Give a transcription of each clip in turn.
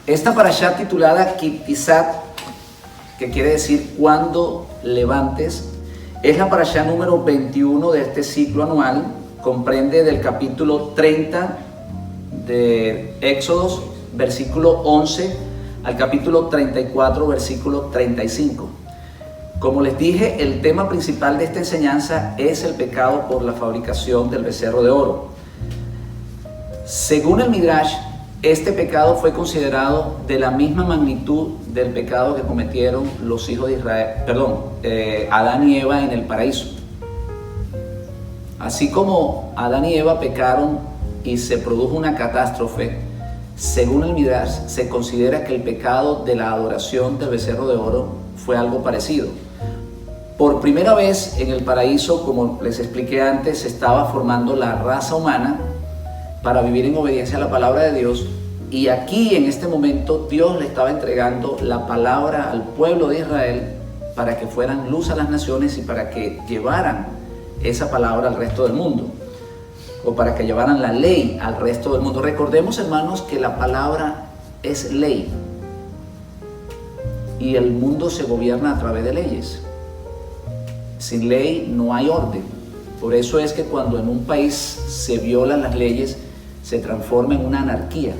Esta parashá titulada Ki-Tisat, que quiere decir cuando levantes, es la parashá número 21 de este ciclo anual. Comprende del capítulo 30 de Éxodos, versículo 11, al capítulo 34, versículo 35. Como les dije, el tema principal de esta enseñanza es el pecado por la fabricación del becerro de oro. Según el Midrash, este pecado fue considerado de la misma magnitud del pecado que cometieron los hijos de Israel, Adán y Eva en el paraíso. Así como Adán y Eva pecaron y se produjo una catástrofe, según el Midrash, se considera que el pecado de la adoración del becerro de oro fue algo parecido. Por primera vez en el paraíso, como les expliqué antes, se estaba formando la raza humana para vivir en obediencia a la palabra de Dios, y aquí en este momento Dios le estaba entregando la palabra al pueblo de Israel para que fueran luz a las naciones y para que llevaran esa palabra al resto del mundo, o para que llevaran la ley al resto del mundo. Recordemos, hermanos, que la palabra es ley y el mundo se gobierna a través de leyes. Sin ley no hay orden. Por eso es que cuando en un país se violan las leyes, se transforma en una anarquía.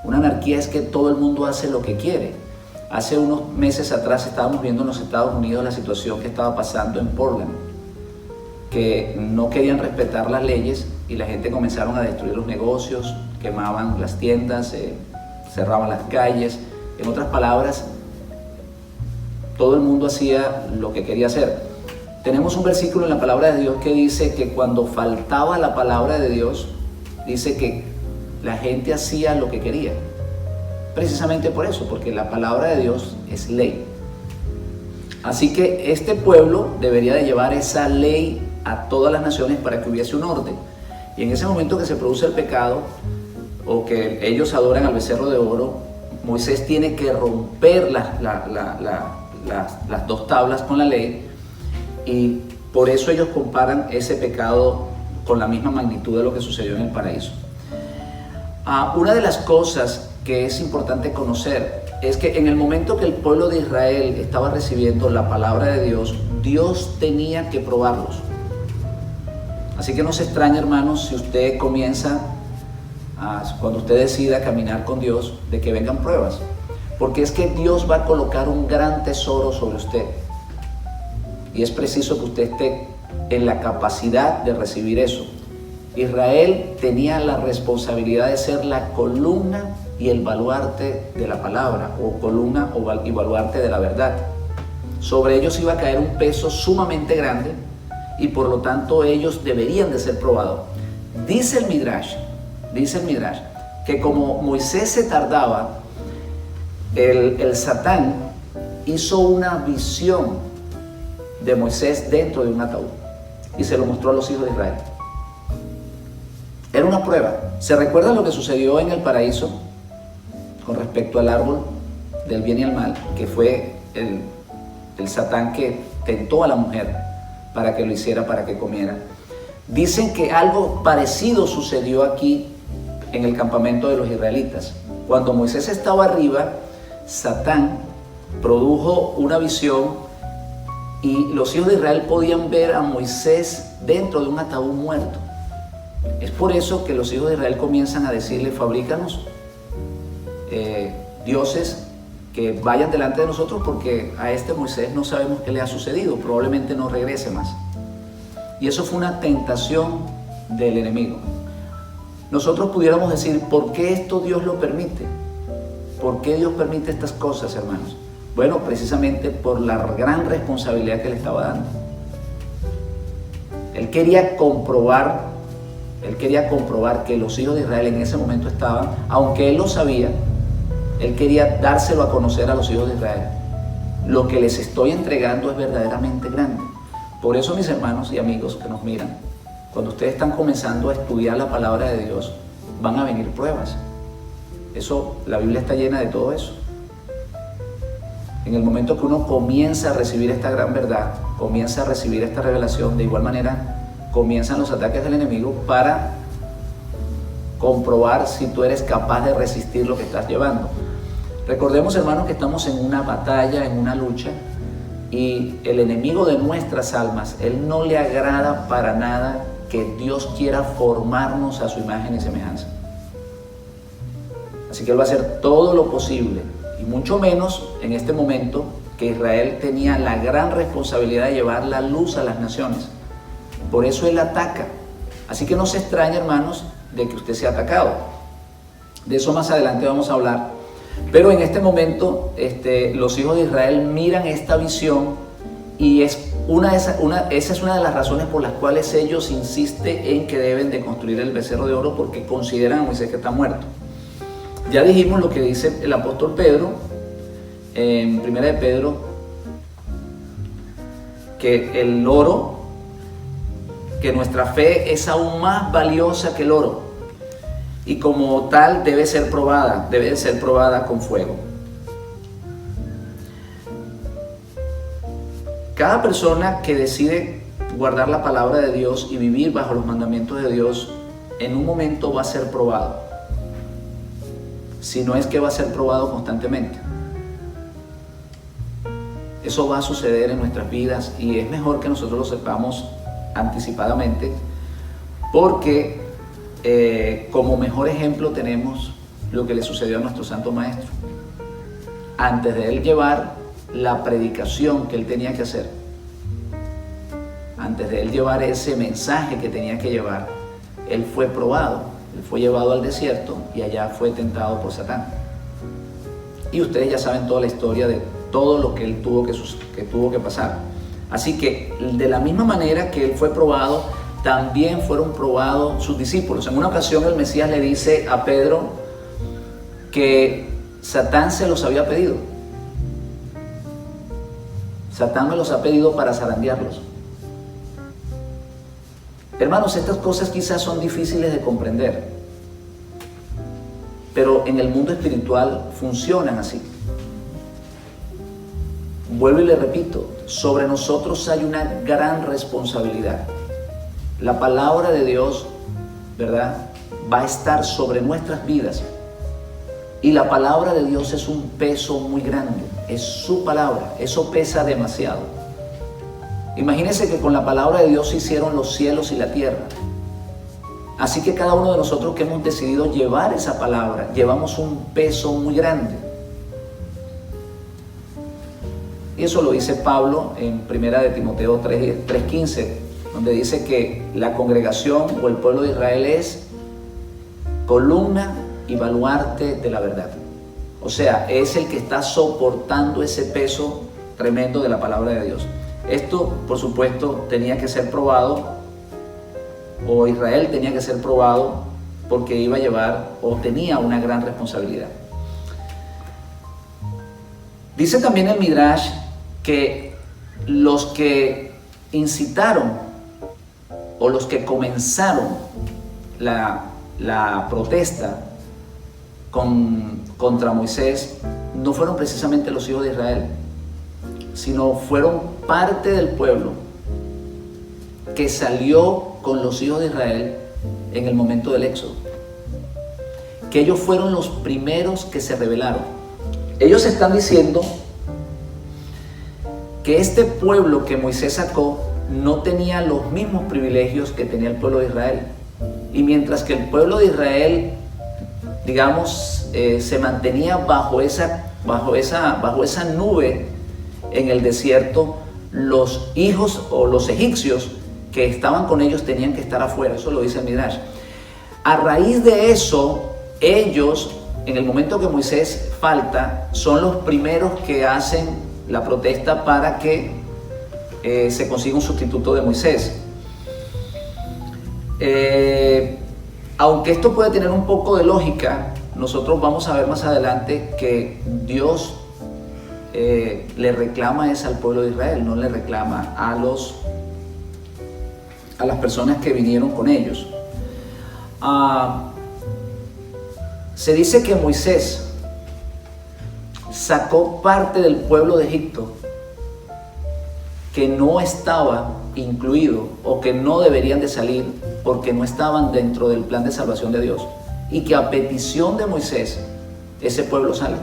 Una anarquía es que todo el mundo hace lo que quiere. Hace unos meses atrás estábamos viendo en los Estados Unidos la situación que estaba pasando en Portland, que no querían respetar las leyes y la gente comenzaron a destruir los negocios, quemaban las tiendas, cerraban las calles. En otras palabras, todo el mundo hacía lo que quería hacer. Tenemos un versículo en la palabra de Dios que dice que cuando faltaba la palabra de Dios, dice que la gente hacía lo que quería. Precisamente por eso, porque la palabra de Dios es ley. Así que este pueblo debería de llevar esa ley a todas las naciones para que hubiese un orden. Y en ese momento que se produce el pecado, o que ellos adoran al becerro de oro, Moisés tiene que romper las dos tablas con la ley, y por eso ellos comparan ese pecado con la misma magnitud de lo que sucedió en el paraíso. Una de las cosas que es importante conocer es que en el momento que el pueblo de Israel estaba recibiendo la palabra de Dios, Dios tenía que probarlos. Así que no se extrañe, hermanos, si usted comienza, cuando usted decida caminar con Dios, de que vengan pruebas. Porque es que Dios va a colocar un gran tesoro sobre usted. Y es preciso que usted esté en la capacidad de recibir eso. Israel tenía la responsabilidad de ser la columna y el baluarte de la palabra, o columna y baluarte de la verdad. Sobre ellos iba a caer un peso sumamente grande y por lo tanto ellos deberían de ser probados. Dice el Midrash, que como Moisés se tardaba, el Satán hizo una visión de Moisés dentro de un ataúd y se lo mostró a los hijos de Israel. Era una prueba. ¿Se recuerda lo que sucedió en el paraíso con respecto al árbol del bien y el mal? Que fue el Satán que tentó a la mujer para que lo hiciera, para que comiera. Dicen que algo parecido sucedió aquí en el campamento de los israelitas. Cuando Moisés estaba arriba, Satán produjo una visión y los hijos de Israel podían ver a Moisés dentro de un ataúd muerto. Es por eso que los hijos de Israel comienzan a decirle: fabrícanos dioses que vayan delante de nosotros, porque a este Moisés no sabemos qué le ha sucedido, probablemente no regrese más. Y eso fue una tentación del enemigo. Nosotros pudiéramos decir: ¿por qué esto Dios lo permite? ¿Por qué Dios permite estas cosas, hermanos? Bueno, precisamente por la gran responsabilidad que le estaba dando. Él quería comprobar que los hijos de Israel en ese momento estaban, aunque él lo sabía, él quería dárselo a conocer a los hijos de Israel. Lo que les estoy entregando es verdaderamente grande. Por eso, mis hermanos y amigos que nos miran, cuando ustedes están comenzando a estudiar la palabra de Dios, van a venir pruebas. Eso, la Biblia está llena de todo eso. En el momento que uno comienza a recibir esta gran verdad, comienza a recibir esta revelación, de igual manera comienzan los ataques del enemigo para comprobar si tú eres capaz de resistir lo que estás llevando. Recordemos, hermanos, que estamos en una batalla, en una lucha, y el enemigo de nuestras almas, él no le agrada para nada que Dios quiera formarnos a su imagen y semejanza. Así que él va a hacer todo lo posible, y mucho menos en este momento que Israel tenía la gran responsabilidad de llevar la luz a las naciones. Por eso él ataca. Así que no se extrañe, hermanos, de que usted sea atacado. De eso más adelante vamos a hablar. Pero en este momento los hijos de Israel miran esta visión, y esa es una de las razones por las cuales ellos insisten en que deben de construir el becerro de oro, porque consideran a Moisés que está muerto. Ya dijimos lo que dice el apóstol Pedro en 1 de Pedro, que el oro, que nuestra fe es aún más valiosa que el oro, y como tal debe ser probada con fuego. Cada persona que decide guardar la palabra de Dios y vivir bajo los mandamientos de Dios, en un momento va a ser probado, si no es que va a ser probado constantemente. Eso va a suceder en nuestras vidas, y es mejor que nosotros lo sepamos anticipadamente, porque como mejor ejemplo tenemos lo que le sucedió a nuestro Santo Maestro. Antes de él llevar la predicación que él tenía que hacer, antes de él llevar ese mensaje que tenía que llevar, él fue probado, él fue llevado al desierto y allá fue tentado por Satán. Y ustedes ya saben toda la historia de todo lo que él tuvo que pasar. Así que de la misma manera que él fue probado, también fueron probados sus discípulos. En una ocasión el Mesías le dice a Pedro que Satán se los había pedido. Satán me los ha pedido para zarandearlos. Hermanos, estas cosas quizás son difíciles de comprender, pero en el mundo espiritual funcionan así. Vuelvo y le repito, sobre nosotros hay una gran responsabilidad. La palabra de Dios, ¿verdad?, va a estar sobre nuestras vidas. Y la palabra de Dios es un peso muy grande. Es su palabra. Eso pesa demasiado. Imagínense que con la palabra de Dios se hicieron los cielos y la tierra. Así que cada uno de nosotros que hemos decidido llevar esa palabra, llevamos un peso muy grande. Y eso lo dice Pablo en 1 de Timoteo 3:15. Donde dice que la congregación o el pueblo de Israel es columna y baluarte de la verdad. O sea, es el que está soportando ese peso tremendo de la palabra de Dios. Esto, por supuesto, tenía que ser probado, o Israel tenía que ser probado, porque iba a llevar o tenía una gran responsabilidad. Dice también el Midrash que los que incitaron o los que comenzaron la protesta contra Moisés no fueron precisamente los hijos de Israel, sino fueron parte del pueblo que salió con los hijos de Israel en el momento del éxodo. Que ellos fueron los primeros que se rebelaron. Ellos están diciendo que este pueblo que Moisés sacó no tenía los mismos privilegios que tenía el pueblo de Israel. Y mientras que el pueblo de Israel, digamos, se mantenía bajo esa nube en el desierto, los hijos o los egipcios que estaban con ellos tenían que estar afuera. Eso lo dice el Midrash. A raíz de eso, ellos, en el momento que Moisés falta, son los primeros que hacen la protesta para que se consiga un sustituto de Moisés. Aunque esto puede tener un poco de lógica, nosotros vamos a ver más adelante que Dios le reclama es al pueblo de Israel, no le reclama a las personas que vinieron con ellos. Se dice que Moisés sacó parte del pueblo de Egipto que no estaba incluido o que no deberían de salir porque no estaban dentro del plan de salvación de Dios, y que a petición de Moisés ese pueblo sale.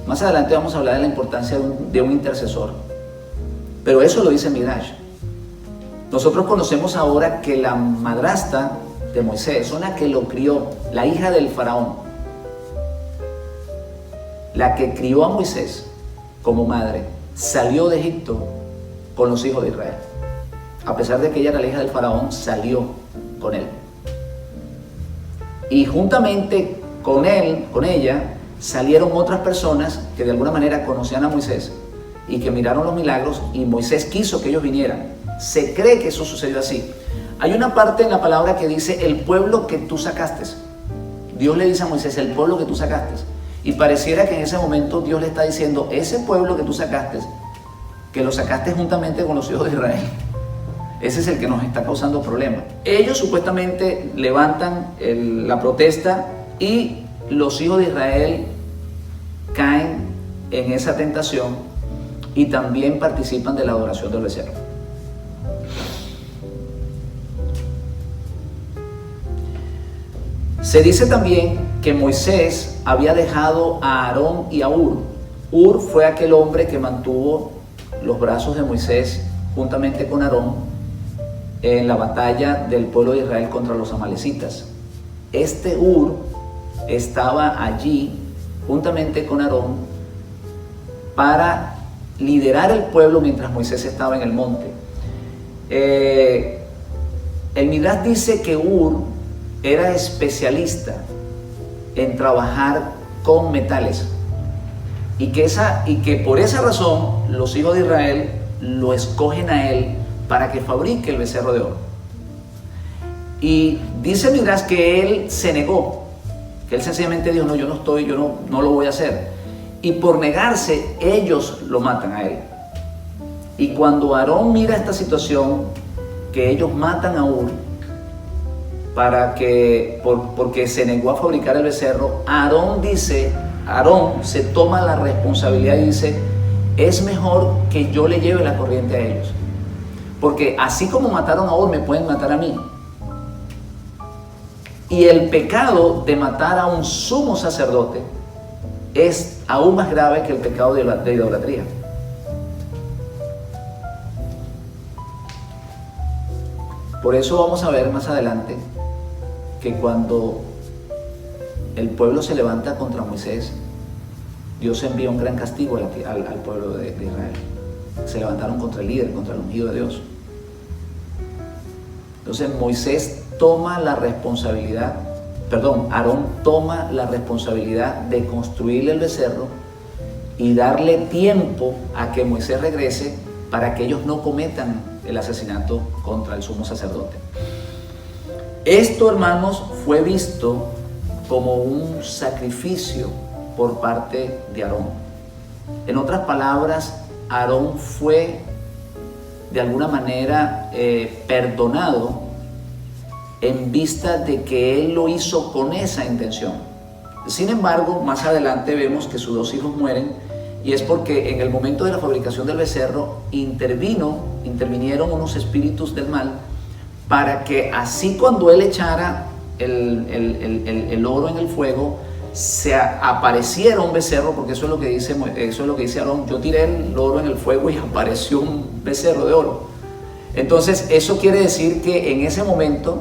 Más adelante vamos a hablar de la importancia de un intercesor. Pero eso lo dice Midrash. Nosotros conocemos ahora que la madrastra de Moisés, una que lo crió, la hija del faraón, la que crió a Moisés como madre, salió de Egipto con los hijos de Israel. A pesar de que ella era la hija del faraón, salió con él. Y juntamente con él, con ella, salieron otras personas que de alguna manera conocían a Moisés y que miraron los milagros, y Moisés quiso que ellos vinieran. Se cree que eso sucedió así. Hay una parte en la palabra que dice el pueblo que tú sacaste. Dios le dice a Moisés, el pueblo que tú sacaste. Y pareciera que en ese momento Dios le está diciendo, ese pueblo que tú sacaste, que lo sacaste juntamente con los hijos de Israel, ese es el que nos está causando problemas. Ellos supuestamente levantan la protesta y los hijos de Israel caen en esa tentación y también participan de la adoración del becerro. Se dice también que Moisés había dejado a Aarón y a Hur. Hur fue aquel hombre que mantuvo los brazos de Moisés juntamente con Aarón en la batalla del pueblo de Israel contra los amalecitas. Este Hur estaba allí juntamente con Aarón para liderar el pueblo mientras Moisés estaba en el monte. El Midrash dice que Hur era especialista en trabajar con metales y que por esa razón los hijos de Israel lo escogen a él para que fabrique el becerro de oro. Y dice Midrash que él se negó, que él sencillamente dijo, no, yo no lo voy a hacer. Y por negarse, ellos lo matan a él. Y cuando Aarón mira esta situación, que ellos matan a Hur, porque se negó a fabricar el becerro, Aarón se toma la responsabilidad y dice, es mejor que yo le lleve la corriente a ellos, porque así como mataron a Hur, me pueden matar a mí. Y el pecado de matar a un sumo sacerdote es aún más grave que el pecado de idolatría. Por eso vamos a ver más adelante que cuando el pueblo se levanta contra Moisés, Dios envía un gran castigo al pueblo de Israel. Se levantaron contra el líder, contra el ungido de Dios. Entonces Aarón toma la responsabilidad de construirle el becerro y darle tiempo a que Moisés regrese para que ellos no cometan el asesinato contra el sumo sacerdote. Esto, hermanos, fue visto como un sacrificio por parte de Aarón. En otras palabras, Aarón fue de alguna manera perdonado en vista de que él lo hizo con esa intención. Sin embargo, más adelante vemos que sus dos hijos mueren, y es porque en el momento de la fabricación del becerro intervinieron unos espíritus del mal para que así cuando él echara el oro en el fuego, se apareciera un becerro, porque eso es lo que dice Aarón, yo tiré el oro en el fuego y apareció un becerro de oro. Entonces eso quiere decir que en ese momento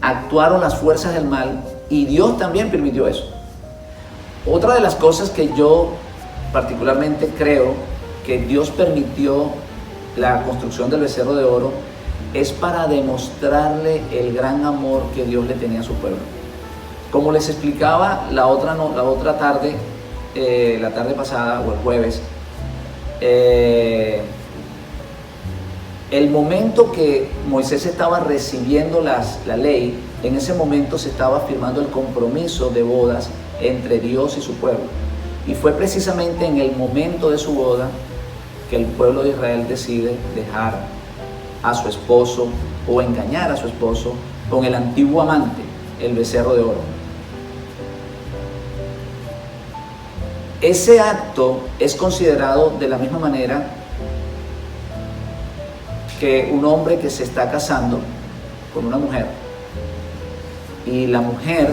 actuaron las fuerzas del mal y Dios también permitió eso. Otra de las cosas que yo particularmente creo que Dios permitió la construcción del becerro de oro es para demostrarle el gran amor que Dios le tenía a su pueblo. Como les explicaba la otra tarde, la tarde pasada o el jueves, el momento que Moisés estaba recibiendo la ley, en ese momento se estaba firmando el compromiso de bodas entre Dios y su pueblo. Y fue precisamente en el momento de su boda que el pueblo de Israel decide dejar a su esposo o engañar a su esposo con el antiguo amante, el becerro de oro. Ese acto es considerado de la misma manera que un hombre que se está casando con una mujer y la mujer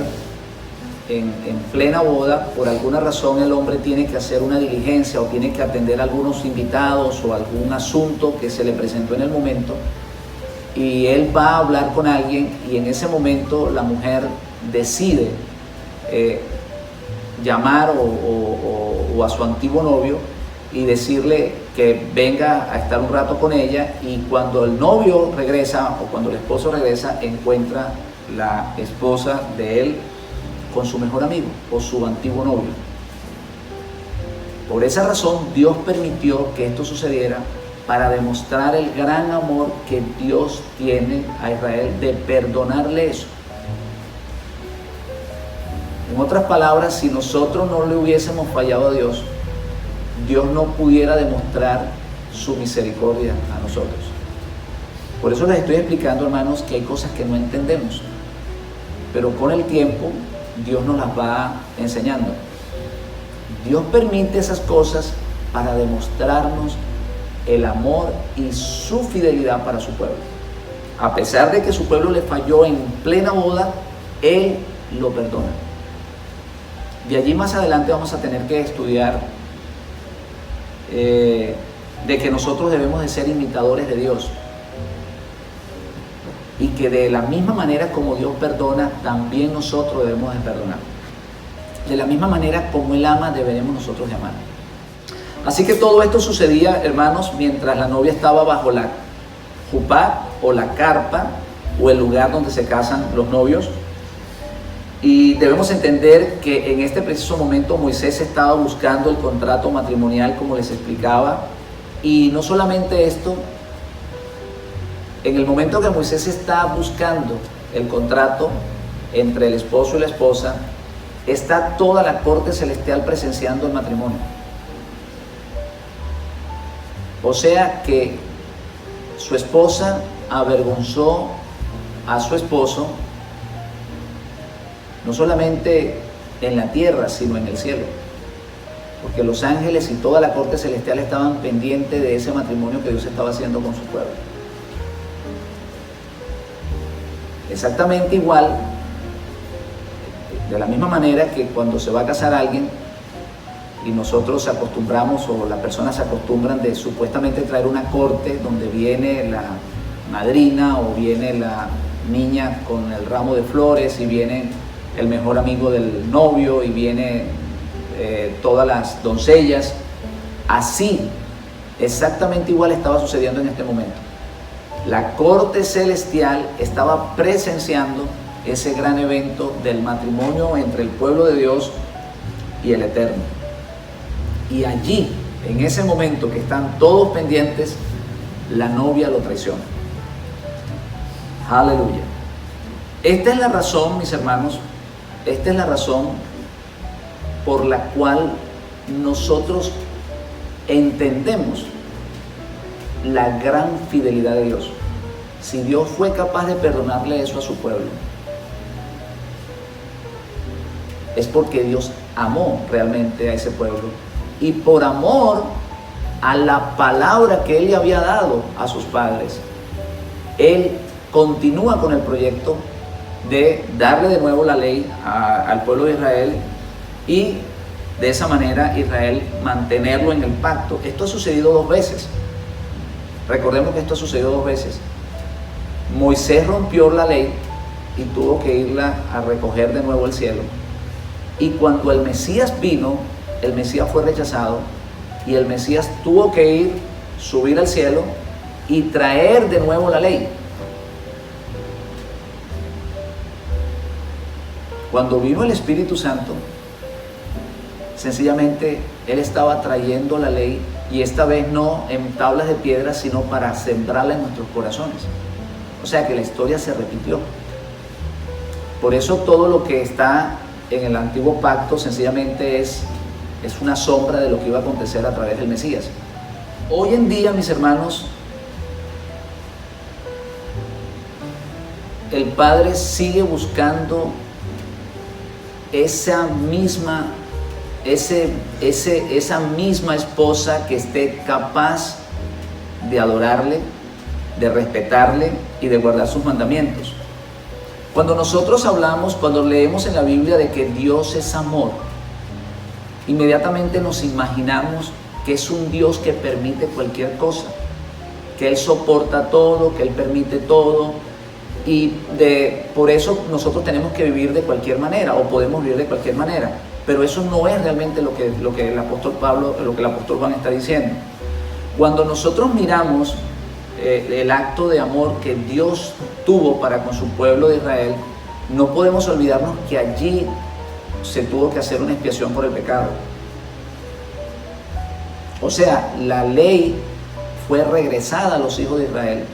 en plena boda, por alguna razón el hombre tiene que hacer una diligencia o tiene que atender a algunos invitados o algún asunto que se le presentó en el momento, y él va a hablar con alguien, y en ese momento la mujer decide llamar o a su antiguo novio y decirle que venga a estar un rato con ella, y cuando el novio regresa o cuando el esposo regresa, encuentra la esposa de él con su mejor amigo o su antiguo novio. Por esa razón Dios permitió que esto sucediera, para demostrar el gran amor que Dios tiene a Israel de perdonarle eso. En otras palabras, si nosotros no le hubiésemos fallado a Dios, Dios no pudiera demostrar su misericordia a nosotros. Por eso les estoy explicando, hermanos, que hay cosas que no entendemos, pero con el tiempo Dios nos las va enseñando. Dios permite esas cosas para demostrarnos el amor y su fidelidad para su pueblo. A pesar de que su pueblo le falló en plena boda, Él lo perdona. De allí más adelante vamos a tener que estudiar de que nosotros debemos de ser imitadores de Dios, y que de la misma manera como Dios perdona, también nosotros debemos de perdonar. De la misma manera como Él ama, deberemos nosotros de amar. Así que todo esto sucedía, hermanos, mientras la novia estaba bajo la jupá o la carpa o el lugar donde se casan los novios. Y debemos entender que en este preciso momento Moisés estaba buscando el contrato matrimonial, como les explicaba. Y no solamente esto, en el momento que Moisés está buscando el contrato entre el esposo y la esposa, está toda la corte celestial presenciando el matrimonio. O sea que su esposa avergonzó a su esposo, no solamente en la tierra, sino en el cielo. Porque los ángeles y toda la corte celestial estaban pendientes de ese matrimonio que Dios estaba haciendo con su pueblo. Exactamente igual, de la misma manera que cuando se va a casar alguien y nosotros acostumbramos, o las personas se acostumbran de supuestamente traer una corte donde viene la madrina o viene la niña con el ramo de flores y viene el mejor amigo del novio y viene todas las doncellas. Así, exactamente igual estaba sucediendo en este momento. La corte celestial estaba presenciando ese gran evento del matrimonio entre el pueblo de Dios y el Eterno. Y allí, en ese momento que están todos pendientes, la novia lo traiciona. Aleluya. Esta es la razón, mis hermanos, esta es la razón por la cual nosotros entendemos la gran fidelidad de Dios. Si Dios fue capaz de perdonarle eso a su pueblo, es porque Dios amó realmente a ese pueblo, y por amor a la palabra que Él le había dado a sus padres, Él continúa con el proyecto de darle de nuevo la ley al pueblo de Israel, y de esa manera Israel mantenerlo en el pacto. Esto ha sucedido dos veces. Recordemos que esto ha sucedido dos veces. Moisés rompió la ley y tuvo que irla a recoger de nuevo al cielo. Y cuando el Mesías vino, el Mesías fue rechazado, y el Mesías tuvo que subir al cielo y traer de nuevo la ley. Cuando vino el Espíritu Santo, sencillamente Él estaba trayendo la ley, y esta vez no en tablas de piedra, sino para sembrarla en nuestros corazones. O sea que la historia se repitió. Por eso todo lo que está en el antiguo pacto sencillamente es una sombra de lo que iba a acontecer a través del Mesías. Hoy en día, mis hermanos, el Padre sigue buscando esa misma esposa que esté capaz de adorarle, de respetarle y de guardar sus mandamientos. Cuando nosotros hablamos, cuando leemos en la Biblia de que Dios es amor, inmediatamente nos imaginamos que es un Dios que permite cualquier cosa, que Él soporta todo, que Él permite todo, y por eso nosotros tenemos que vivir de cualquier manera, o podemos vivir de cualquier manera. Pero eso no es realmente lo que el apóstol Pablo, lo que el apóstol Juan está diciendo. Cuando nosotros miramos el acto de amor que Dios tuvo para con su pueblo de Israel, no podemos olvidarnos que allí se tuvo que hacer una expiación por el pecado. O sea, la ley fue regresada a los hijos de Israel,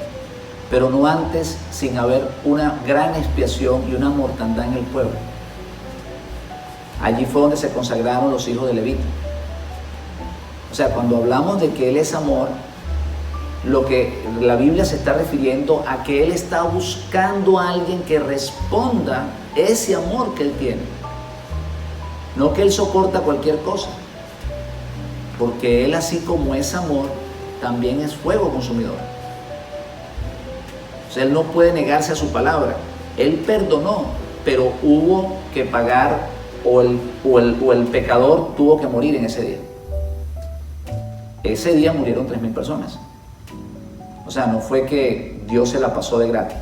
pero no antes sin haber una gran expiación y una mortandad en el pueblo. Allí fue donde se consagraron los hijos de Leví. O sea, cuando hablamos de que Él es amor, lo que la Biblia se está refiriendo a que Él está buscando a alguien que responda ese amor que Él tiene. No que Él soporta cualquier cosa, porque Él, así como es amor, también es fuego consumidor. O sea, Él no puede negarse a su palabra. Él perdonó, pero hubo que pagar, o el pecador tuvo que morir en ese día. Ese día murieron 3,000 personas. O sea, no fue que Dios se la pasó de gratis.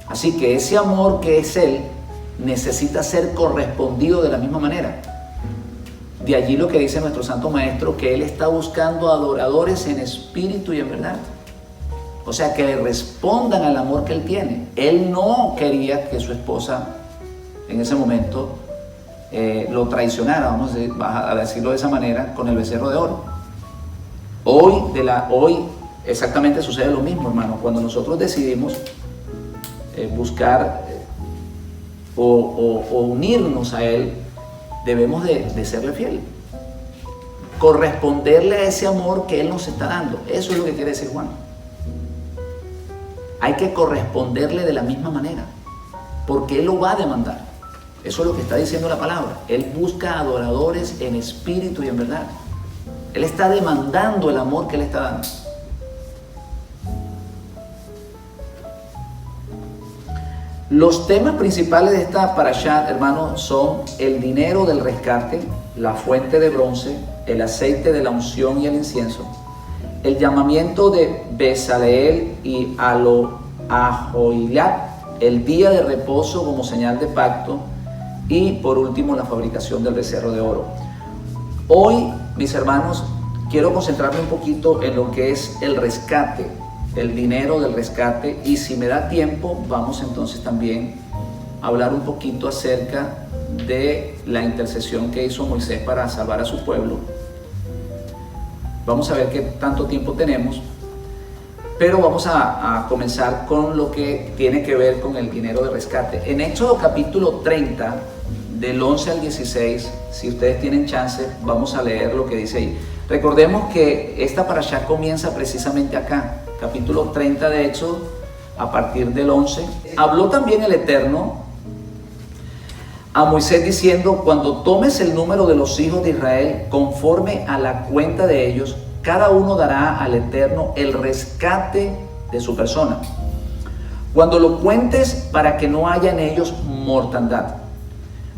Así que ese amor que es Él necesita ser correspondido de la misma manera. De allí lo que dice nuestro Santo Maestro, que Él está buscando adoradores en espíritu y en verdad. O sea, que le respondan al amor que Él tiene. Él no quería que su esposa en ese momento lo traicionara, vamos a decirlo de esa manera, con el becerro de oro. Hoy exactamente sucede lo mismo, hermano. Cuando nosotros decidimos buscar o unirnos a Él, debemos de serle fiel, corresponderle a ese amor que Él nos está dando. Eso es lo que quiere decir Juan. Hay que corresponderle de la misma manera, porque Él lo va a demandar. Eso es lo que está diciendo la palabra. Él busca adoradores en espíritu y en verdad. Él está demandando el amor que Él está dando. Los temas principales de esta parashá, hermanos, son el dinero del rescate, la fuente de bronce, el aceite de la unción y el incienso, el llamamiento de Bezaleel y Ahohilat, el día de reposo como señal de pacto, y por último la fabricación del becerro de oro. Hoy, mis hermanos, quiero concentrarme un poquito en lo que es el rescate, el dinero del rescate, y si me da tiempo vamos entonces también a hablar un poquito acerca de la intercesión que hizo Moisés para salvar a su pueblo. Vamos a ver qué tanto tiempo tenemos, pero vamos a comenzar con lo que tiene que ver con el dinero de rescate. En Éxodo capítulo 30, del 11 al 16, si ustedes tienen chance, vamos a leer lo que dice ahí. Recordemos que esta parashá comienza precisamente acá, capítulo 30 de Éxodo, a partir del 11. Habló también el Eterno a Moisés diciendo: cuando tomes el número de los hijos de Israel conforme a la cuenta de ellos, cada uno dará al Eterno el rescate de su persona. Cuando lo cuentes, para que no haya en ellos mortandad.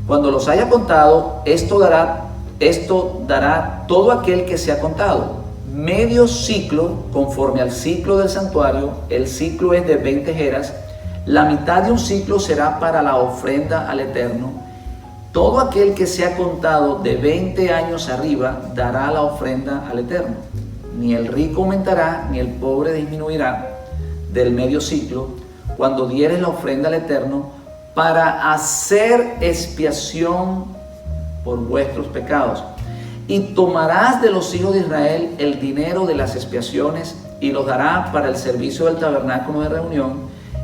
Cuando los haya contado, esto dará todo aquel que se ha contado. Medio ciclo, conforme al ciclo del santuario. El ciclo es de 20 jeras. La mitad de un ciclo será para la ofrenda al Eterno. Todo aquel que sea contado de 20 años arriba dará la ofrenda al Eterno. Ni el rico aumentará, ni el pobre disminuirá del medio ciclo, cuando dieres la ofrenda al Eterno, para hacer expiación por vuestros pecados. Y tomarás de los hijos de Israel el dinero de las expiaciones y los dará para el servicio del tabernáculo de reunión,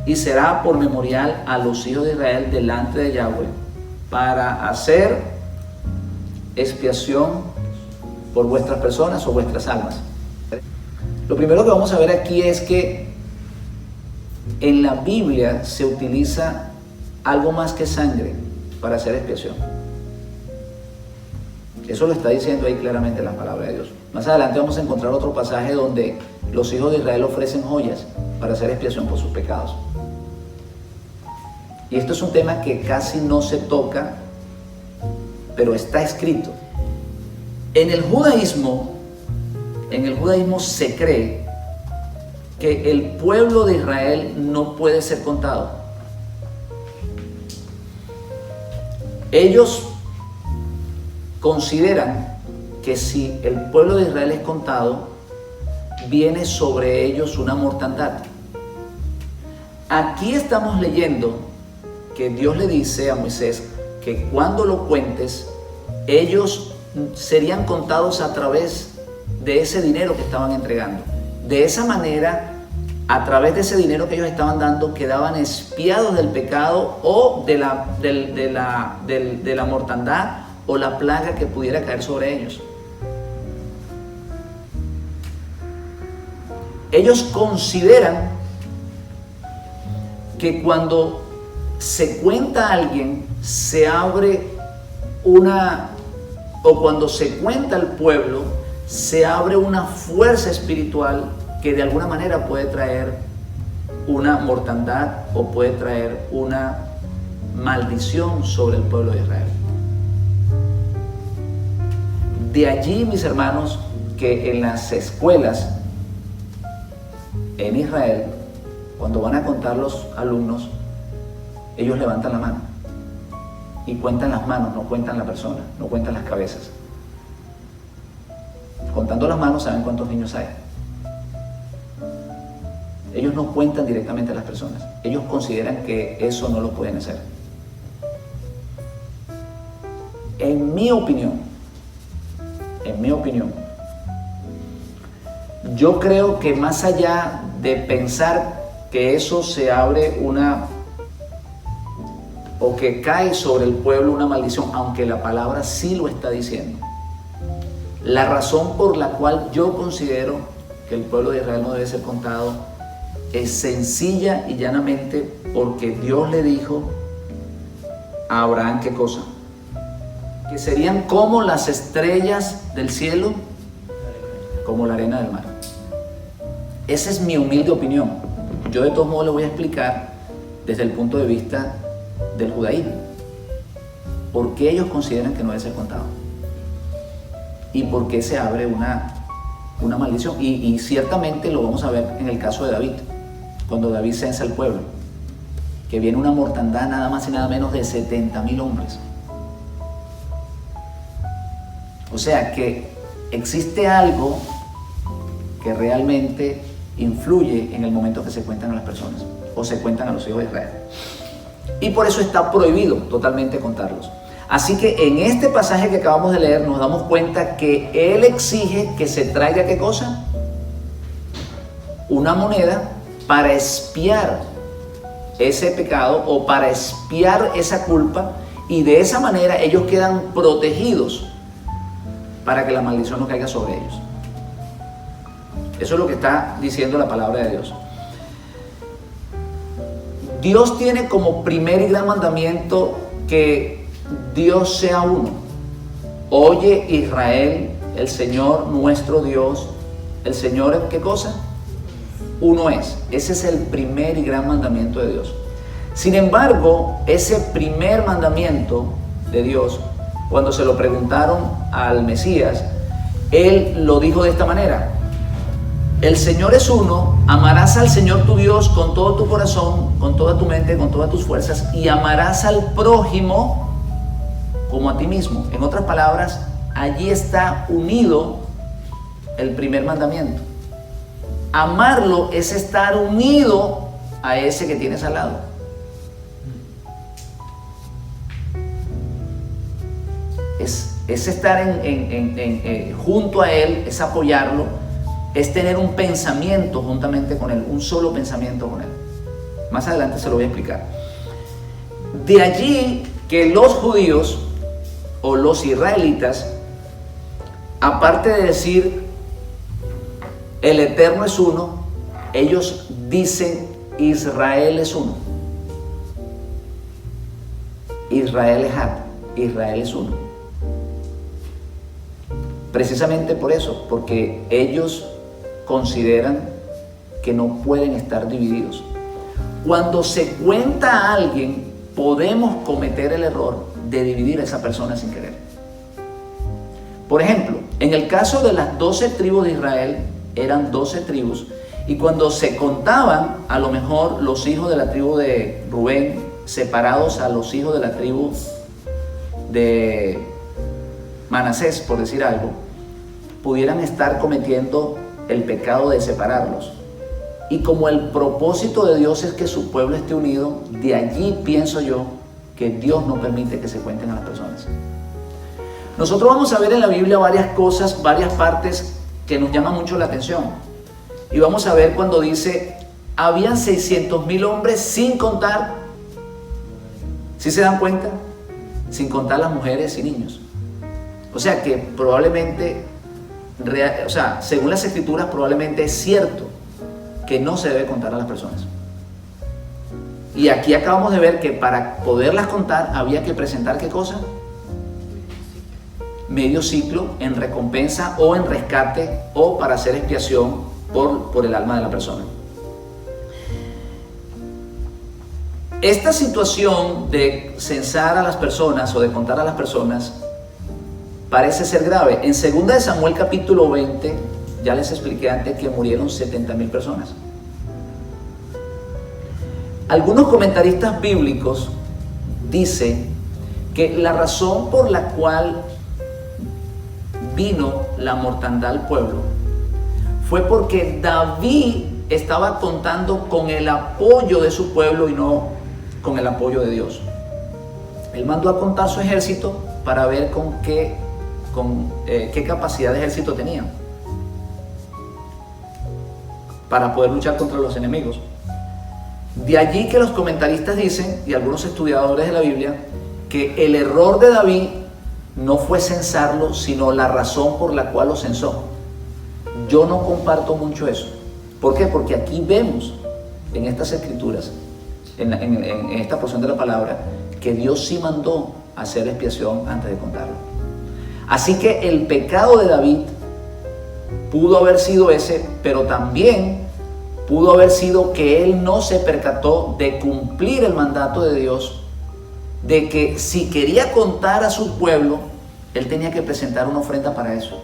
y será por memorial a los hijos de Israel delante de Yahweh, para hacer expiación por vuestras personas o vuestras almas. Lo primero que vamos a ver aquí es que en la Biblia se utiliza algo más que sangre para hacer expiación. Eso lo está diciendo ahí claramente la palabra de Dios. Más adelante vamos a encontrar otro pasaje donde los hijos de Israel ofrecen joyas para hacer expiación por sus pecados. Y esto es un tema que casi no se toca, pero está escrito. En el judaísmo se cree que el pueblo de Israel no puede ser contado. Ellos consideran que si el pueblo de Israel es contado, viene sobre ellos una mortandad. Aquí estamos leyendo que Dios le dice a Moisés que cuando lo cuentes, ellos serían contados a través de ese dinero que estaban entregando. De esa manera, a través de ese dinero que ellos estaban dando, quedaban expiados del pecado o de la mortandad o la plaga que pudiera caer sobre ellos. Ellos consideran que cuando se cuenta a alguien, se abre cuando se cuenta al pueblo, se abre una fuerza espiritual que de alguna manera puede traer una mortandad o puede traer una maldición sobre el pueblo de Israel. De allí, mis hermanos, que en las escuelas en Israel, cuando van a contar los alumnos, ellos levantan la mano y cuentan las manos, no cuentan la persona, no cuentan las cabezas. Contando las manos saben cuántos niños hay. Ellos no cuentan directamente a las personas. Ellos consideran que eso no lo pueden hacer. En mi opinión, yo creo que más allá de pensar que eso se abre o que cae sobre el pueblo una maldición, aunque la palabra sí lo está diciendo, la razón por la cual yo considero que el pueblo de Israel no debe ser contado es sencilla y llanamente porque Dios le dijo a Abraham, ¿qué cosa? Que serían como las estrellas del cielo, como la arena del mar. Esa es mi humilde opinión. Yo de todos modos le voy a explicar desde el punto de vista del judaísmo por qué ellos consideran que no debe ser contado y por qué se abre una maldición. Y ciertamente lo vamos a ver en el caso de David, cuando David censa al pueblo, que viene una mortandad nada más y nada menos de 70,000 hombres. O sea que existe algo que realmente influye en el momento que se cuentan a las personas o se cuentan a los hijos de Israel. Y por eso está prohibido totalmente contarlos. Así que en este pasaje que acabamos de leer nos damos cuenta que Él exige que se traiga ¿qué cosa? Una moneda para expiar ese pecado o para expiar esa culpa, y de esa manera ellos quedan protegidos para que la maldición no caiga sobre ellos. Eso es lo que está diciendo la palabra de Dios. Dios tiene como primer y gran mandamiento que Dios sea uno. Oye Israel, el Señor nuestro Dios, el Señor, ¿qué cosa? Uno es. Ese es el primer y gran mandamiento de Dios. Sin embargo, ese primer mandamiento de Dios, cuando se lo preguntaron al Mesías, Él lo dijo de esta manera: el Señor es uno, amarás al Señor tu Dios con todo tu corazón, con toda tu mente, con todas tus fuerzas, y amarás al prójimo como a ti mismo. En otras palabras, allí está unido el primer mandamiento. Amarlo es estar unido a ese que tienes al lado. Es estar junto a Él, es apoyarlo, es tener un pensamiento juntamente con Él, un solo pensamiento con Él. Más adelante se lo voy a explicar. De allí que los judíos o los israelitas, aparte de decir el Eterno es uno, ellos dicen Israel es uno. Israel es uno. Precisamente por eso, porque ellos consideran que no pueden estar divididos. Cuando se cuenta a alguien, podemos cometer el error de dividir a esa persona sin querer. Por ejemplo, en el caso de las 12 tribus de Israel, eran 12 tribus, y cuando se contaban, a lo mejor los hijos de la tribu de Rubén, separados a los hijos de la tribu de Manasés, por decir algo, pudieran estar cometiendo el pecado de separarlos. Y como el propósito de Dios es que su pueblo esté unido, de allí pienso yo que Dios no permite que se cuenten a las personas. Nosotros vamos a ver en la Biblia varias cosas, varias partes que nos llaman mucho la atención. Y vamos a ver cuando dice, habían 600,000 hombres sin contar, ¿sí se dan cuenta? Sin contar las mujeres y niños. O sea que probablemente, según las escrituras, probablemente es cierto que no se debe contar a las personas. Y aquí acabamos de ver que para poderlas contar había que presentar ¿qué cosa? Medio ciclo en recompensa o en rescate o para hacer expiación por el alma de la persona. Esta situación de censar a las personas o de contar a las personas parece ser grave. En 2 de Samuel capítulo 20, ya les expliqué antes que murieron 70,000 personas. Algunos comentaristas bíblicos dicen que la razón por la cual vino la mortandad al pueblo fue porque David estaba contando con el apoyo de su pueblo y no con el apoyo de Dios. Él mandó a contar su ejército para ver qué capacidad de ejército tenía para poder luchar contra los enemigos. De allí que los comentaristas dicen, y algunos estudiadores de la Biblia, que el error de David no fue censarlo, sino la razón por la cual lo censó. Yo no comparto mucho eso. ¿Por qué? Porque aquí vemos en estas escrituras, en esta porción de la palabra, que Dios sí mandó hacer expiación antes de contarlo. Así que el pecado de David pudo haber sido ese, pero también pudo haber sido que él no se percató de cumplir el mandato de Dios, de que si quería contar a su pueblo, él tenía que presentar una ofrenda para eso.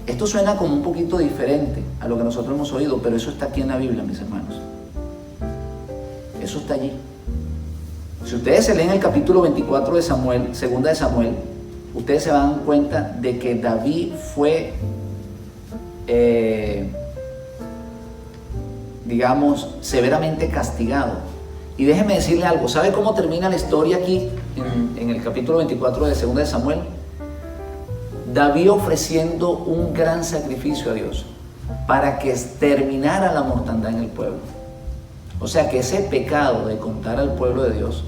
Esto suena como un poquito diferente a lo que nosotros hemos oído, pero eso está aquí en la Biblia, mis hermanos. Eso está allí. Si ustedes se leen el capítulo 24 de Samuel, 2 de Samuel, ustedes se dan cuenta de que David fue, severamente castigado. Y déjenme decirle algo, ¿sabe cómo termina la historia aquí en el capítulo 24 de 2 de Samuel? David ofreciendo un gran sacrificio a Dios para que terminara la mortandad en el pueblo. O sea que ese pecado de contar al pueblo de Dios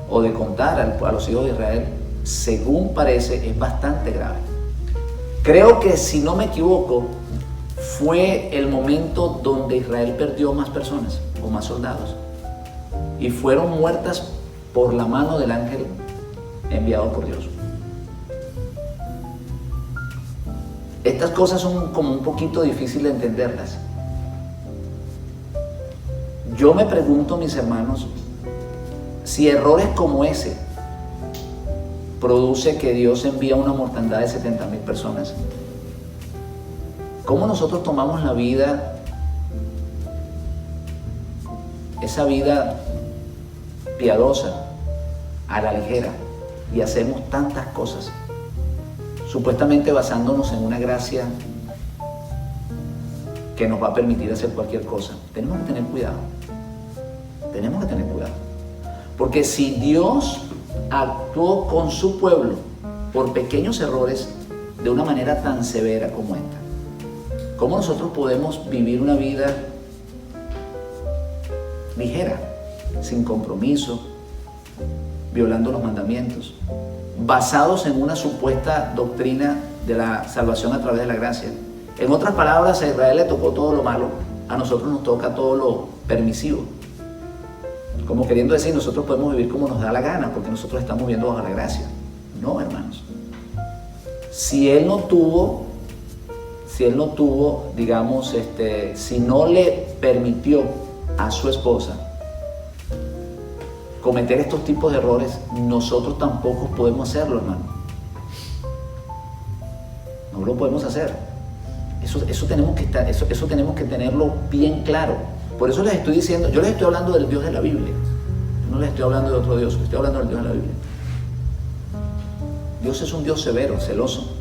o de contar a los hijos de Israel, según parece, es bastante grave. Creo que, si no me equivoco, fue el momento donde Israel perdió más personas o más soldados y fueron muertas por la mano del ángel enviado por Dios. Estas cosas son como un poquito difíciles de entenderlas. Yo me pregunto, mis hermanos, si errores como ese produce que Dios envía una mortandad de 70,000 personas. ¿Cómo nosotros tomamos la vida, esa vida piadosa, a la ligera, y hacemos tantas cosas, supuestamente basándonos en una gracia que nos va a permitir hacer cualquier cosa? Tenemos que tener cuidado. Tenemos que tener cuidado. Porque si Dios actuó con su pueblo por pequeños errores de una manera tan severa como esta, ¿cómo nosotros podemos vivir una vida ligera, sin compromiso, violando los mandamientos, basados en una supuesta doctrina de la salvación a través de la gracia? En otras palabras, a Israel le tocó todo lo malo, a nosotros nos toca todo lo permisivo. Como queriendo decir, nosotros podemos vivir como nos da la gana porque nosotros estamos viviendo bajo la gracia. No, hermanos. Si él no tuvo, digamos, si no le permitió a su esposa cometer estos tipos de errores, nosotros tampoco podemos hacerlo, hermano. No lo podemos hacer. Eso tenemos que tenerlo bien claro. Por eso les estoy diciendo, yo les estoy hablando del Dios de la Biblia. No les estoy hablando de otro Dios, les estoy hablando del Dios de la Biblia. Dios es un Dios severo, celoso.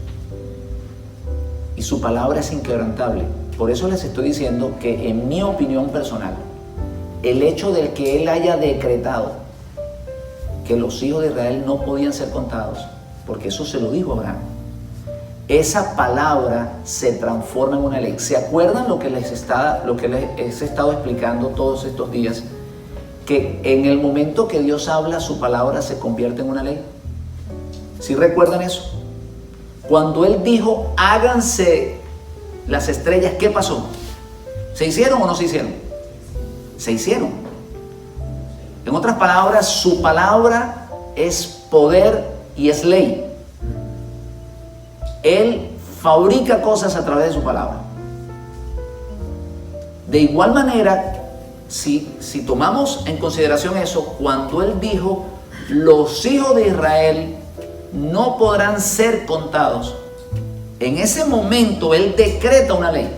Y su palabra es inquebrantable. Por eso les estoy diciendo que, en mi opinión personal, el hecho de que Él haya decretado que los hijos de Israel no podían ser contados, porque eso se lo dijo Abraham, esa palabra se transforma en una ley. ¿Se acuerdan lo que les he estado explicando todos estos días? Que en el momento que Dios habla, su palabra se convierte en una ley. ¿Sí recuerdan eso? Cuando Él dijo, háganse las estrellas, ¿qué pasó? ¿Se hicieron o no se hicieron? Se hicieron. En otras palabras, su palabra es poder y es ley. Él fabrica cosas a través de su palabra. De igual manera, si tomamos en consideración eso, cuando Él dijo, los hijos de Israel no podrán ser contados, en ese momento Él decreta una ley.